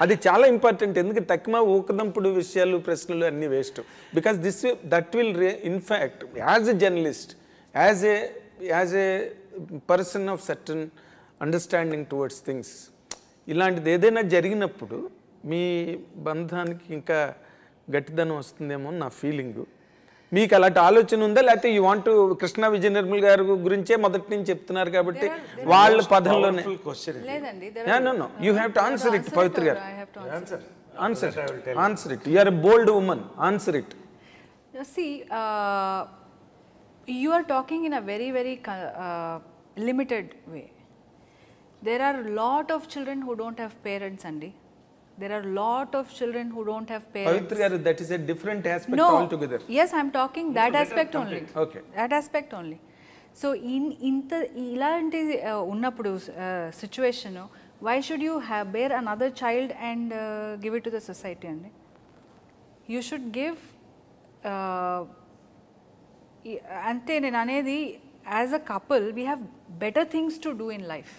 అది చాలా ఇంపార్టెంట్. ఎందుకంటే తక్కువ ఊకదంపుడు విషయాలు, ప్రశ్నలు అన్నీ waste. Because that will in fact as a journalist, as a person of certain understanding towards things, ఇలాంటిది ఏదైనా జరిగినప్పుడు మీ బంధానికి ఇంకా గట్టిదనం వస్తుందేమో నా ఫీలింగు. మీకు అలాంటి ఆలోచన ఉందా, లేకపోతే యూ వాంట్ కృష్ణ విజయ నిర్మల్ గారి గురించే మొదటి నుంచి చెప్తున్నారు కాబట్టి వాళ్ళ పదంలోనే? You have to answer it, Pavitra garu. Answer it. Answer it. You are a bold woman. Answer it. See, you are talking in a very, very limited way. There are a lot of children who don't have parents, Andy. There are a lot of children who don't have parents. Pavitra garu, that is a different aspect No. altogether. Yes, I am talking that aspect only. Okay. That aspect only. So, ఇలాంటి ఉన్నప్పుడు situation, why should you bear another child and give it to the society, Andy? You should give. అంతే నేను అనేది as a couple we have better things to do in life,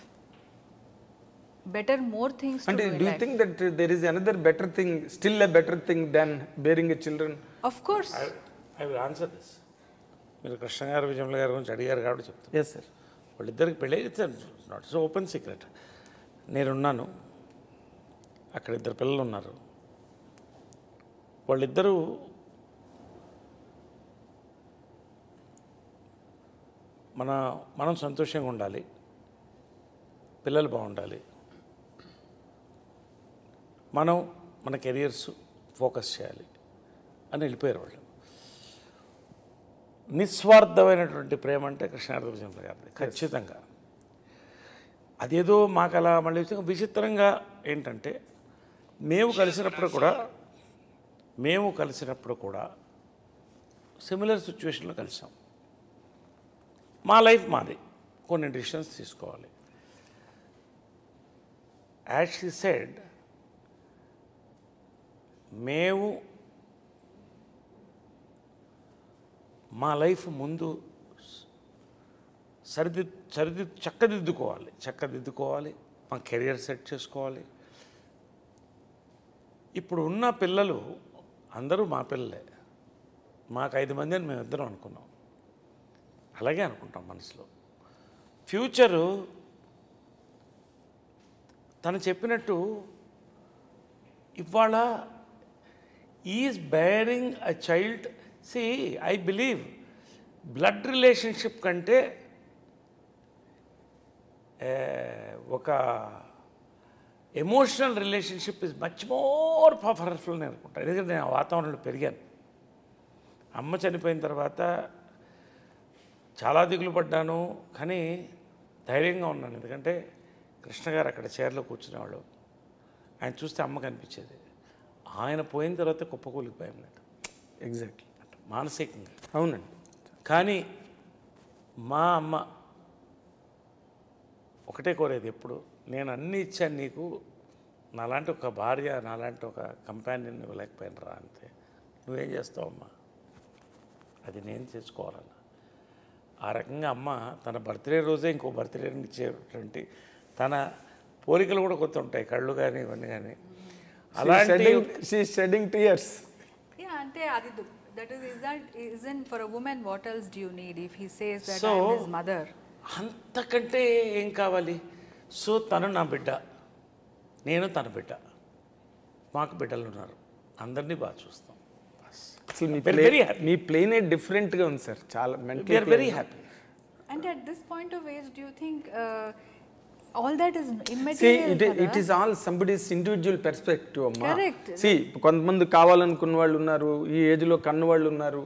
better more things to And do do in you life. think that there is another better thing, still a better thing than bearing a children? Of course. I will answer this. మీరు కృష్ణ గారు విజయమ్మ గారి గురించి అడిగారు కాబట్టి చెప్తాను. Yes, sir. వాళ్ళిద్దరికి పెళ్ళి not so open secret. నేనున్నాను, అక్కడ ఇద్దరు పిల్లలు ఉన్నారు. వాళ్ళిద్దరూ మనం సంతోషంగా ఉండాలి, పిల్లలు బాగుండాలి, మన కెరియర్స్ ఫోకస్ చేయాలి అని వెళ్ళిపోయారు వాళ్ళు. నిస్వార్థమైనటువంటి ప్రేమ అంటే కృష్ణార్జున గారిది ఖచ్చితంగా. అదేదో మాకు అలా మళ్ళీ విచిత్రంగా ఏంటంటే మేము కలిసినప్పుడు కూడా సిమిలర్ సిచ్యువేషన్లో కలిసాం. మా లైఫ్ మాది, కొన్ని డిసిషన్స్ తీసుకోవాలి. యాజ్ షీ సెడ్, మేము మా లైఫ్ ముందు చక్కదిద్దుకోవాలి, మా కెరియర్ సెట్ చేసుకోవాలి. ఇప్పుడు ఉన్న పిల్లలు అందరూ మా పిల్లలే. మాకు 5 మంది అని మేమిద్దరం అనుకున్నాం, అలాగే అనుకుంటాం మనసులో. ఫ్యూచరు తను చెప్పినట్టు ఇవాళ is bearing a child. See I believe blood relationship కంటే ఒక emotional relationship is much more powerful అని అనుకుంటాను. ఎందుకంటే నేను ఆ వాతావరణంలో పెరిగాను. అమ్మ చనిపోయిన తర్వాత చాలా దిగులు పడ్డాను, కానీ ధైర్యంగా ఉన్నాను. ఎందుకంటే కృష్ణ గారు అక్కడ చైర్లో కూర్చునేవాళ్ళు, ఆయన చూస్తే అమ్మ కనిపించేది. ఆయన పోయిన తర్వాత కుప్పకూలిపోయాం నేను ఎగ్జాక్ట్లీ మానసికంగా. అవునండి. కానీ మా అమ్మ ఒకటే కోరేది ఎప్పుడు, నేను అన్నీ ఇచ్చాను నీకు, నాలాంటి ఒక భార్య, నాలాంటి ఒక కంపానియన్ ఇవ్వలేకపోయాను రా, అంతే. నువ్వేం చేస్తావమ్మా, అది నేను చేసుకోవాలన్న. ఆ రకంగా అమ్మ తన బర్త్డే రోజే ఇంకో బర్త్డేని ఇచ్చేటువంటి, తన పోలికలు కూడా కొత్త ఉంటాయి, కళ్ళు కానీ ఇవన్నీ కానీ. అలాంటి షెడ్డింగ్ టీయర్స్. అంటే అది isn't for a woman, what else do you need if he says that So, I'm his mother? అంతకంటే ఏం కావాలి? సో తను నా బిడ్డ, నేను తన బిడ్డ, మాకు బిడ్డలు ఉన్నారు, అందరినీ బాగా చూస్తాం. అసలు very happy. మీ ప్లేనే డిఫరెంట్గా ఉంది సార్, చాలా We mental. are very happy. And at this point of age, do you think all that is See, immaterial? it is all somebody's individual perspective, అమ్మా. Correct. See, కొంతమంది కావాలనుకున్న వాళ్ళు ఉన్నారు, ఈ ఏజ్లో కన్న వాళ్ళు ఉన్నారు,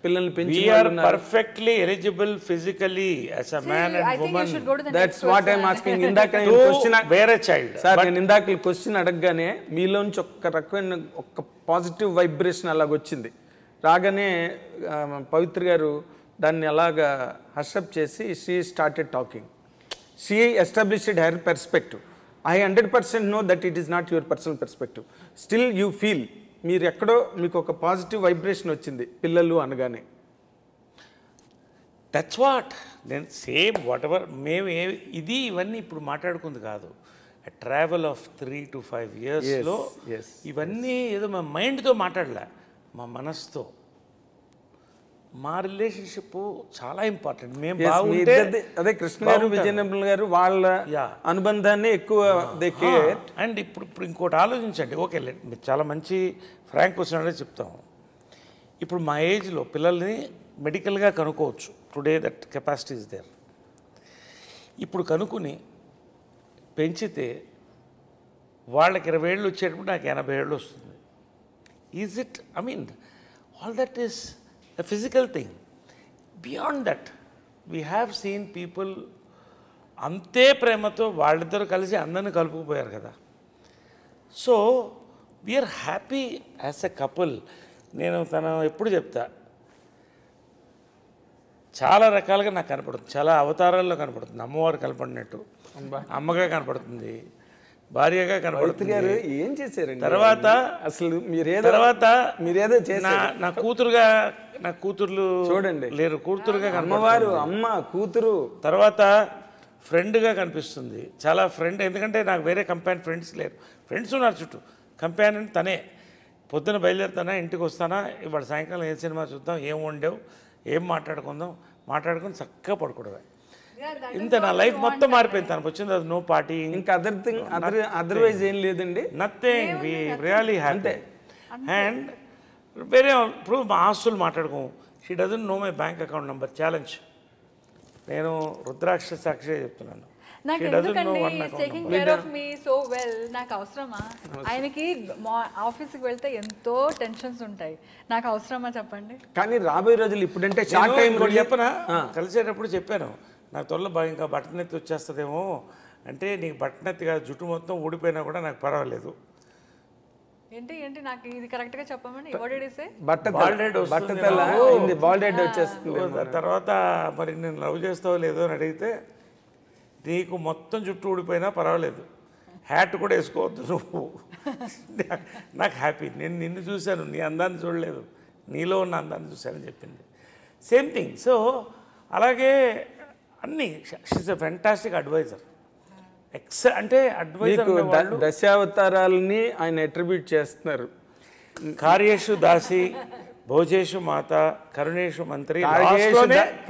పిల్లల్ని We పెంచిన are వాళ్ళు ఉన్నారు. perfectly eligible physically as a man and I think woman you should go to the That's next what question. I'm asking. ఇందాక నేను to question bear a child. Sir, నేను ఇందాక క్వశ్చన్ అడగగానే మీలోంచి ఒక్క రకమైన ఒక పాజిటివ్ వైబ్రేషన్ అలాగొచ్చింది. రాగానే పవిత్ర గారు దాన్ని అలాగా హర్షప్ చేసి she started talking. She established her perspective. I 100% know that it is not your personal perspective. Still you feel, మీరు ఎక్కడో మీకు ఒక పాజిటివ్ వైబ్రేషన్ వచ్చింది పిల్లలు అనగానే. దట్స్ వాట్ నేను సేమ్ వాట్ ఎవర్ మేము ఇది ఇవన్నీ ఇప్పుడు మాట్లాడుకుంది కాదు. ట్రావెల్ ఆఫ్ 3 to 5 yearsలో yes, ఇవన్నీ ఏదో మా మైండ్తో మాట్లాడలే, మా మనసుతో. మా రిలేషన్షిప్ చాలా ఇంపార్టెంట్. మేము Yes, మీ బాగుంటే ఇద్దరిది, అదే కృష్ణ గారు విజయనగరం గారు వాళ్ళ Yeah. అనుబంధాన్ని ఎక్కువ అండ్ ఇప్పుడు ఇంకోటి ఆలోచించండి. ఓకే, మీరు చాలా మంచి ఫ్రాంక్ క్వశ్చన్ అనేది చెప్తాము. ఇప్పుడు మా ఏజ్లో పిల్లల్ని మెడికల్గా కనుక్కోవచ్చు. Today that capacity is there. ఇప్పుడు కనుక్కుని పెంచితే వాళ్ళకి 20 ఏళ్ళు వచ్చేటప్పుడు నాకు 80 ఏళ్ళు వస్తుంది. Is it, I mean all that is a physical thing. Beyond that we have seen people అంతే ప్రేమతో వాళ్ళిద్దరూ కలిసి అందరిని కలుపుకుపోయారు కదా. So we're happy as a couple. నేను ఎప్పుడు చెప్తా, చాలా రకాలుగా నాకు కనపడుతుంది, చాలా అవతారాల్లో కనపడుతుంది. అమ్మవారు కనపడినట్టు అమ్మగా కనపడుతుంది, భార్యగా కనపడుతుంది. ఏం చేశారండి తర్వాత అసలు మీరేదో నా కూతురుగా, నా కూతుర్లు చూడండి లేరు, కూతురుగా అమ్మవారు, అమ్మ కూతురు, తర్వాత ఫ్రెండ్గా కనిపిస్తుంది. చాలా ఫ్రెండ్, ఎందుకంటే నాకు వేరే కంపానియన్ ఫ్రెండ్స్ లేరు. ఫ్రెండ్స్ ఉన్నారు చుట్టూ, కంపానియన్ తనే. పొద్దున బయలుదేరుతానా, ఇంటికి వస్తానా, ఇవాళ సాయంకాలం ఏ సినిమా చూద్దాం, ఏం వండావు, ఏం మాట్లాడుకొని చక్కగా పడుకోవడమే. ఇంత నా లైఫ్ మొత్తం మారిపోయింది. తనకు వచ్చింది అది నో పార్టీ, ఇంకా అదర్వైజ్ ఏం లేదండి. Nothing, we really happy. And వేరే ఇప్పుడు మా ఆస్తులు మాట్లాడుకోము. She doesn't know my bank account number. Challenge. నేను రుద్రాక్ష సాక్షిగా చెప్తున్నాను. నాకు ఎందుకండి taking care of me so well, నాకు అవసరమా? ఆయనకి ఆఫీస్కి వెళ్తే ఎంతో టెన్షన్స్ ఉంటాయి, నాకు అవసరమా చెప్పండి? కానీ రాబోయే రోజులు ఇప్పుడంటే షార్ట్ టైం చెప్పనా, కలిసేటప్పుడు చెప్పాను, నాకు త్వరలో ఇంకా బట్టనెత్తి వచ్చేస్తుందేమో అంటే, నీకు బట్టనెత్తి కాదు, జుట్టు మొత్తం ఊడిపోయినా కూడా నాకు పర్వాలేదు. ఏంటి నాకు ఇది కరెక్ట్గా చెప్పమని బాల్డెడ్ వచ్చేస్తుంది. తర్వాత మరి నేను లవ్ చేస్తావో లేదో అని అడిగితే, నీకు మొత్తం జుట్టు ఊడిపోయినా పర్వాలేదు, హ్యాట్ కూడా వేసుకోవద్దు నువ్వు, నాకు హ్యాపీ, నేను నిన్ను చూశాను, నీ అందాన్ని చూడలేదు, నీలో ఉన్న అందాన్ని చూశానని చెప్పింది. Same thing. సో అలాగే అన్నీ, షీస్ ఎ ఫెంటాస్టిక్ అడ్వైజర్. అంటే అడ్వైజర్ దశావతారాలని ఆయన అట్రిబ్యూట్ చేస్తున్నారు. కార్యేషు దాసి, భోజేషు మాత, కరుణేషు మంత్రి,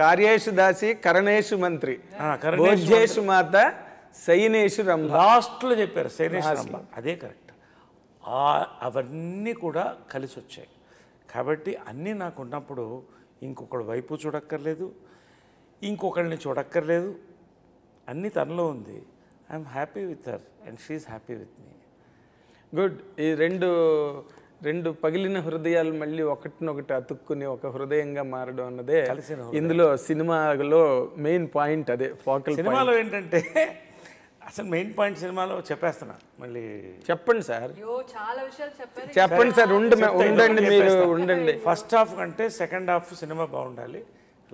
కార్యేషు దాసి, కరణేషు మంత్రి, భోజేషు మాత, శయనేషు రంభ. లాస్ట్లో చెప్పారు శయనేషు రంభ, అదే కరెక్ట్. అవన్నీ కూడా కలిసి వచ్చాయి. కాబట్టి అన్నీ నాకు ఉన్నప్పుడు ఇంకొకటి వైపు చూడక్కర్లేదు, ఇంకొకరిని చూడక్కర్లేదు, అన్నీ తనలో ఉంది. I'm happy with her and she is happy with me. Good. ఈ రెండు పగిలిన హృదయాలు మళ్ళీ ఒకటినొకటి అతుక్కుని ఒక హృదయంగా మారడం అన్నదే ఇందులో సినిమాలో మెయిన్ పాయింట్. అదే ఫోకల్. సినిమాలో ఏంటంటే అసలు మెయిన్ పాయింట్ సినిమాలో చెప్పేస్తున్నా, మళ్ళీ చెప్పండి సార్. చాలా విషయాలు చెప్పండి సార్. ఉండండి మీరు ఉండండి. ఫస్ట్ హాఫ్ కంటే సెకండ్ హాఫ్ సినిమా బాగుండాలి,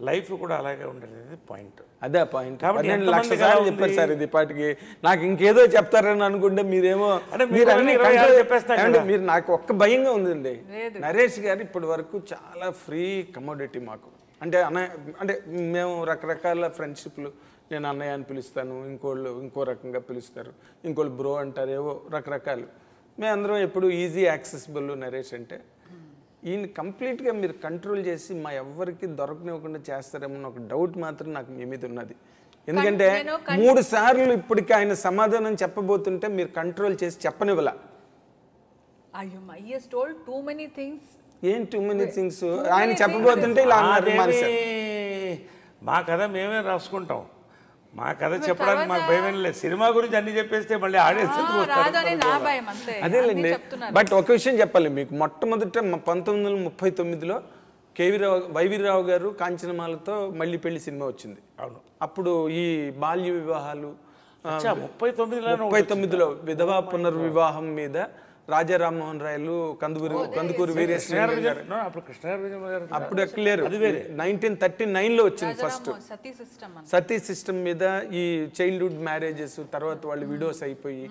లైఫ్ కూడా అలాగే ఉండాలి అనేది పాయింట్. అదే పాయింట్. కాబట్టి నేను లక్ష సార్లు చెప్పాను సార్ ఇది పాటికి. నాకు ఇంకేదో చెప్తారని అనుకుంటే మీరేమో మీరు నాకు ఒక్క భయంగా ఉందండి. నరేష్ గారు ఇప్పటి వరకు చాలా ఫ్రీ కమోడిటీ మాకు. అంటే మేము రకరకాల ఫ్రెండ్షిప్లు, నేను అన్నయ్య అని పిలుస్తాను, ఇంకోళ్ళు ఇంకో రకంగా పిలుస్తారు, ఇంకోళ్ళు బ్రో అంటారు, ఏవో రకరకాలు. మేమందరం ఎప్పుడు ఈజీ యాక్సెసిబుల్ నరేష్ అంటే. ఈయన కంప్లీట్గా మీరు కంట్రోల్ చేసి మా ఎవ్వరికి దొరకనివ్వకుండా చేస్తారేమో ఒక డౌట్ మాత్రం నాకు మీ మీద ఉన్నది. ఎందుకంటే 3 సార్లు ఇప్పటికి ఆయన సమాధానం చెప్పబోతుంటే మీరు కంట్రోల్ చేసి చెప్పనివ్వలా. ఏం టూ మెనీ థింగ్స్ ఆయన చెప్పబోతుంటే ఇలా అన్నారు. మా కథ మేమే రాసుకుంటాం, మా కథ చెప్పడానికి మాకు భయం లేదు. సినిమా గురించి అన్ని చెప్పేస్తే మళ్ళీ అదేలేండి. బట్ ఒక విషయం చెప్పాలి మీకు. మొట్టమొదట 1939లో వైవి రావు గారు కాంచనమాలతో మళ్ళీ పెళ్లి సినిమా వచ్చింది. అవును. అప్పుడు ఈ బాల్య వివాహాలు 39లో విధవా పునర్వివాహం మీద రాజా రామ్మోహన్ రాయలు, కందుకూరి వీరేశ్వర అప్పుడు ఎక్కలేరు. 1939లో వచ్చింది ఫస్ట్ సతీ సిస్టమ్ మీద. ఈ చైల్డ్హుడ్ మ్యారేజెస్ తర్వాత వాళ్ళు విడోస్ అయిపోయి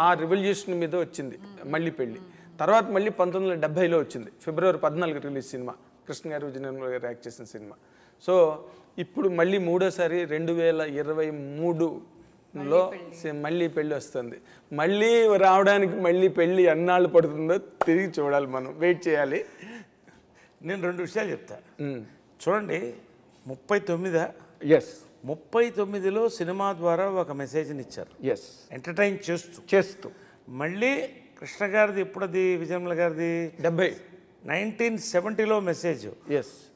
ఆ రివల్యూషన్ మీద వచ్చింది మళ్ళీ పెళ్లి. తర్వాత మళ్ళీ 1970లో వచ్చింది, ఫిబ్రవరి 14 రిలీజ్ సినిమా, కృష్ణ గారు విజయనిర్మల గారు యాక్ట్ చేసిన సినిమా. సో ఇప్పుడు మళ్ళీ మూడోసారి 2023లో మళ్ళీ పెళ్ళి వస్తుంది. మళ్ళీ రావడానికి మళ్ళీ పెళ్ళి ఎన్నాళ్ళు పడుతుందో తిరిగి చూడాలి, మనం వెయిట్ చేయాలి. నేను 2 విషయాలు చెప్తా. చూడండి, 39లో సినిమా ద్వారా ఒక మెసేజ్ని ఇచ్చారు. ఎంటర్టైన్ చేస్తూ మళ్ళీ కృష్ణ గారిది ఎప్పుడది, విజయనిర్మల గారిది 1970లో మెసేజ్,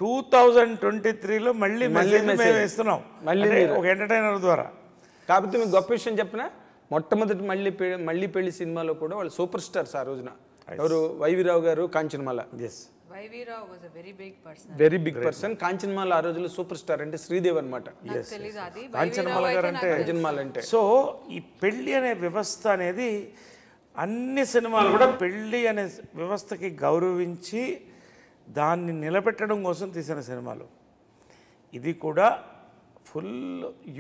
2023లో మళ్ళీ మెసేజ్ మేము ఇస్తున్నాం, మళ్ళీ ఒక ఎంటర్టైనర్ ద్వారా. కాకపోతే మీకు గొప్ప విషయం చెప్పిన మొట్టమొదటి మళ్ళీ పెళ్లి సినిమాలో కూడా వాళ్ళు సూపర్ స్టార్స్ ఆ రోజున. ఎవరు? వైవిరావు గారు, Kanchanamala. YV Rao was a very big person. Very big person. Kanchanamala ఆ రోజుల్లో సూపర్ స్టార్ అంటే శ్రీదేవ్ అనమాట. నాకు తెలీదు అది. కాంచనమాల గారు అంటే కాంచనమాల అంటే సో ఈ పెళ్ళి అనే వ్యవస్థ అనేది అన్ని సినిమాలు కూడా పెళ్ళి అనే వ్యవస్థకి గౌరవించి దాన్ని నిలబెట్టడం కోసం తీసిన సినిమాలు. ఇది కూడా ఫుల్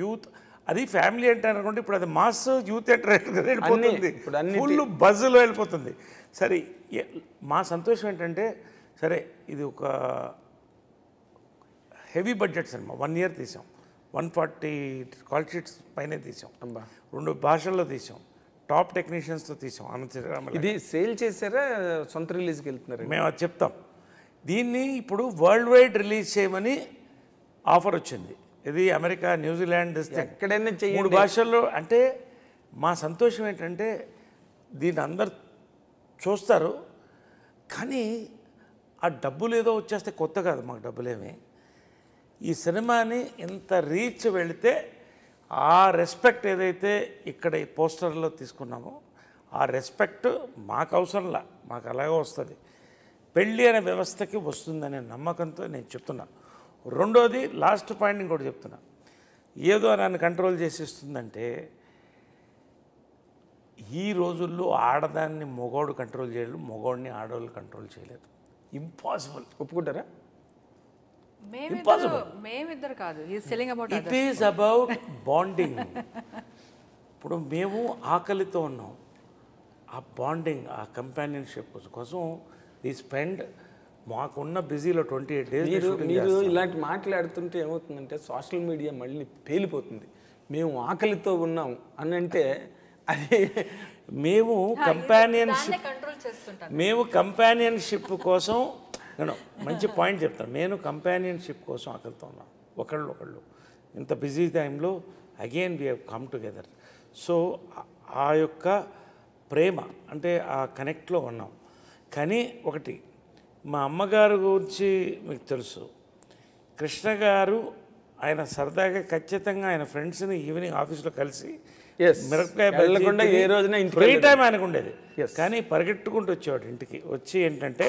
యూత్, అది ఫ్యామిలీ ఎంటర్ అనుకుంటే ఇప్పుడు అది మాస్ యూత్ ఎంటర్ వెళ్ళిపోతుంది, ఫుల్ బజ్లో వెళ్ళిపోతుంది. సరే, మా సంతోషం ఏంటంటే సరే ఇది ఒక హెవీ బడ్జెట్ సినిమా, 1 year తీసాం, 140 కాల్ షీట్స్ పైనే తీసాం, 2 భాషల్లో తీసాం, టాప్ టెక్నీషియన్స్తో తీసాం. ఇది సేల్ చేశారా, సొంత రిలీజ్కి వెళ్తున్నారు? మేము అది చెప్తాం. దీన్ని ఇప్పుడు వరల్డ్ వైడ్ రిలీజ్ చేయమని ఆఫర్ వచ్చింది. ఇది అమెరికా, న్యూజిలాండ్, ఎక్కడైనా 3 భాషల్లో. అంటే మా సంతోషం ఏంటంటే దీన్ని అందరు చూస్తారు, కానీ ఆ డబ్బులు ఏదో వచ్చేస్తే కొత్త కాదు మాకు డబ్బులేమి. ఈ సినిమాని ఇంత రీచ్ వెళితే ఆ రెస్పెక్ట్ ఏదైతే ఇక్కడ ఈ పోస్టర్లో తీసుకున్నామో ఆ రెస్పెక్ట్ మాకు అవసరంలా, మాకు అలాగే వస్తుంది. పెళ్ళి అనే వ్యవస్థకి వస్తుందనే నమ్మకంతో నేను చెప్తున్నా. రెండోది లాస్ట్ పాయింట్ ఇంకోటి చెప్తున్నా, ఏదో నన్ను కంట్రోల్ చేసేస్తుందంటే ఈ రోజుల్లో ఆడదాన్ని మగవాడు కంట్రోల్ చేయలేదు, మగవాడిని ఆడవాళ్ళు కంట్రోల్ చేయలేదు. ఇంపాసిబుల్. ఒప్పుకుంటారా? మేమిద్దరు కాదు, ఇట్ ఈస్ అబౌట్ బాండింగ్. ఇప్పుడు మేము ఆకలితో ఉన్నాం, ఆ బాండింగ్, ఆ కంపానియన్షిప్ కోసం వి స్పెండ్. మాకున్న బిజీలో 28 days. మీరు ఇలాంటి మాట్లాడుతుంటే ఏమవుతుందంటే సోషల్ మీడియా మళ్ళీ పేలిపోతుంది. మేము ఆకలితో ఉన్నాం అని అంటే అది మేము కంపానియన్షిప్ కోసం నేను మంచి పాయింట్ చెప్తాను. నేను కంపానియన్షిప్ కోసం ఆకలితో ఉన్నాను. ఒకళ్ళు ఇంత బిజీ టైంలో again we have come together. So ఆ యొక్క ప్రేమ అంటే ఆ కనెక్ట్లో ఉన్నాం. కానీ ఒకటి, మా అమ్మగారు గురించి మీకు తెలుసు, కృష్ణ గారు ఆయన సరదాగా ఖచ్చితంగా ఆయన ఫ్రెండ్స్ని ఈవినింగ్ ఆఫీస్లో కలిసి మిరపకాయ ఫ్రీ టైం ఆయనకు ఉండేది, కానీ పరిగెట్టుకుంటూ వచ్చేవాడు ఇంటికి. వచ్చి ఏంటంటే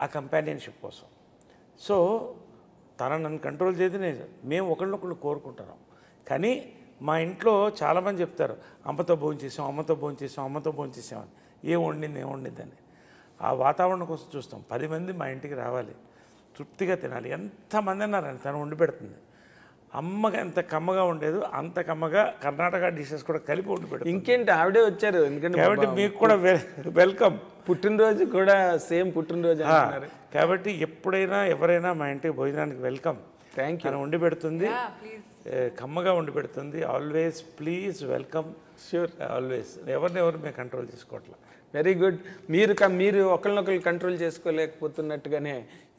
ఆ కంపానియన్షిప్ కోసం. సో నన్ను కంట్రోల్ చేసి మేము ఒకళ్ళొకళ్ళు కోరుకుంటున్నాం. కానీ మా ఇంట్లో చాలామంది చెప్తారు, అమ్మతో భోంచేసాం అని. ఏం వండిందని. ఆ వాతావరణం కోసం చూస్తాం. 10 మంది మా ఇంటికి రావాలి, తృప్తిగా తినాలి. ఎంతమంది అన్నారని తను వండి పెడుతుంది. అమ్మగా ఎంత కమ్మగా ఉండేది అంత కమ్మగా కర్ణాటక డిషెస్ కూడా కలిపి వండి పెడుతుంది. ఇంకేంటి, ఆవిడే వచ్చారు. ఎందుకంటే కాబట్టి మీకు కూడా వెల్కమ్. పుట్టినరోజు కూడా సేమ్ పుట్టినరోజు అంటున్నారు. కాబట్టి ఎప్పుడైనా ఎవరైనా మా ఇంటికి భోజనానికి వెల్కమ్. Thank you. వండి పెడుతుంది, కమ్మగా వండి పెడుతుంది. Always please welcome. Sure, always. ఎవరినెవరు మేము కంట్రోల్ చేసుకోవట్లేదు. Very good. మీరు ఒకరినొకరు కంట్రోల్ చేసుకోలేకపోతున్నట్టుగానే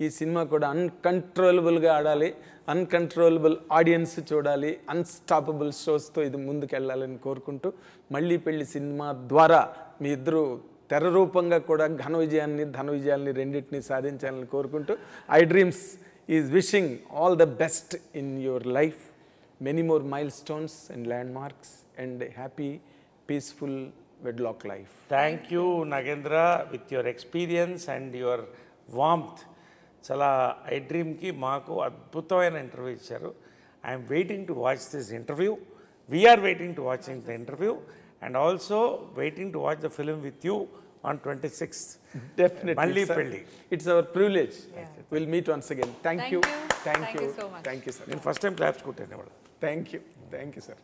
ఈ సినిమా కూడా అన్కంట్రోలబుల్గా ఆడాలి, అన్కంట్రోలబుల్ ఆడియన్స్ చూడాలి, అన్స్టాపబుల్ షోస్తో ఇది ముందుకు వెళ్ళాలని కోరుకుంటూ, మళ్ళీ పెళ్లి సినిమా ద్వారా మీ ఇద్దరు తెర రూపంగా కూడా ధన విజయాల్ని రెండింటినీ సాధించాలని కోరుకుంటూ, I dreams is wishing all the best in your life, many more mile stones and land marks and happy peaceful wedlock life. Thank you, Nagendra, with your experience and your warmth. Chala I Dream ki maaku adbhutamaina interview icharu. I am waiting to watch this interview. We are waiting to watching the interview and also waiting to watch the film with you on 26th. Definitely. Malli Pelli. It's our privilege. We'll meet once again. Thank you. Thank you so much. Thank you, sir. నేను first time claps కొట్టాను. Thank you, sir.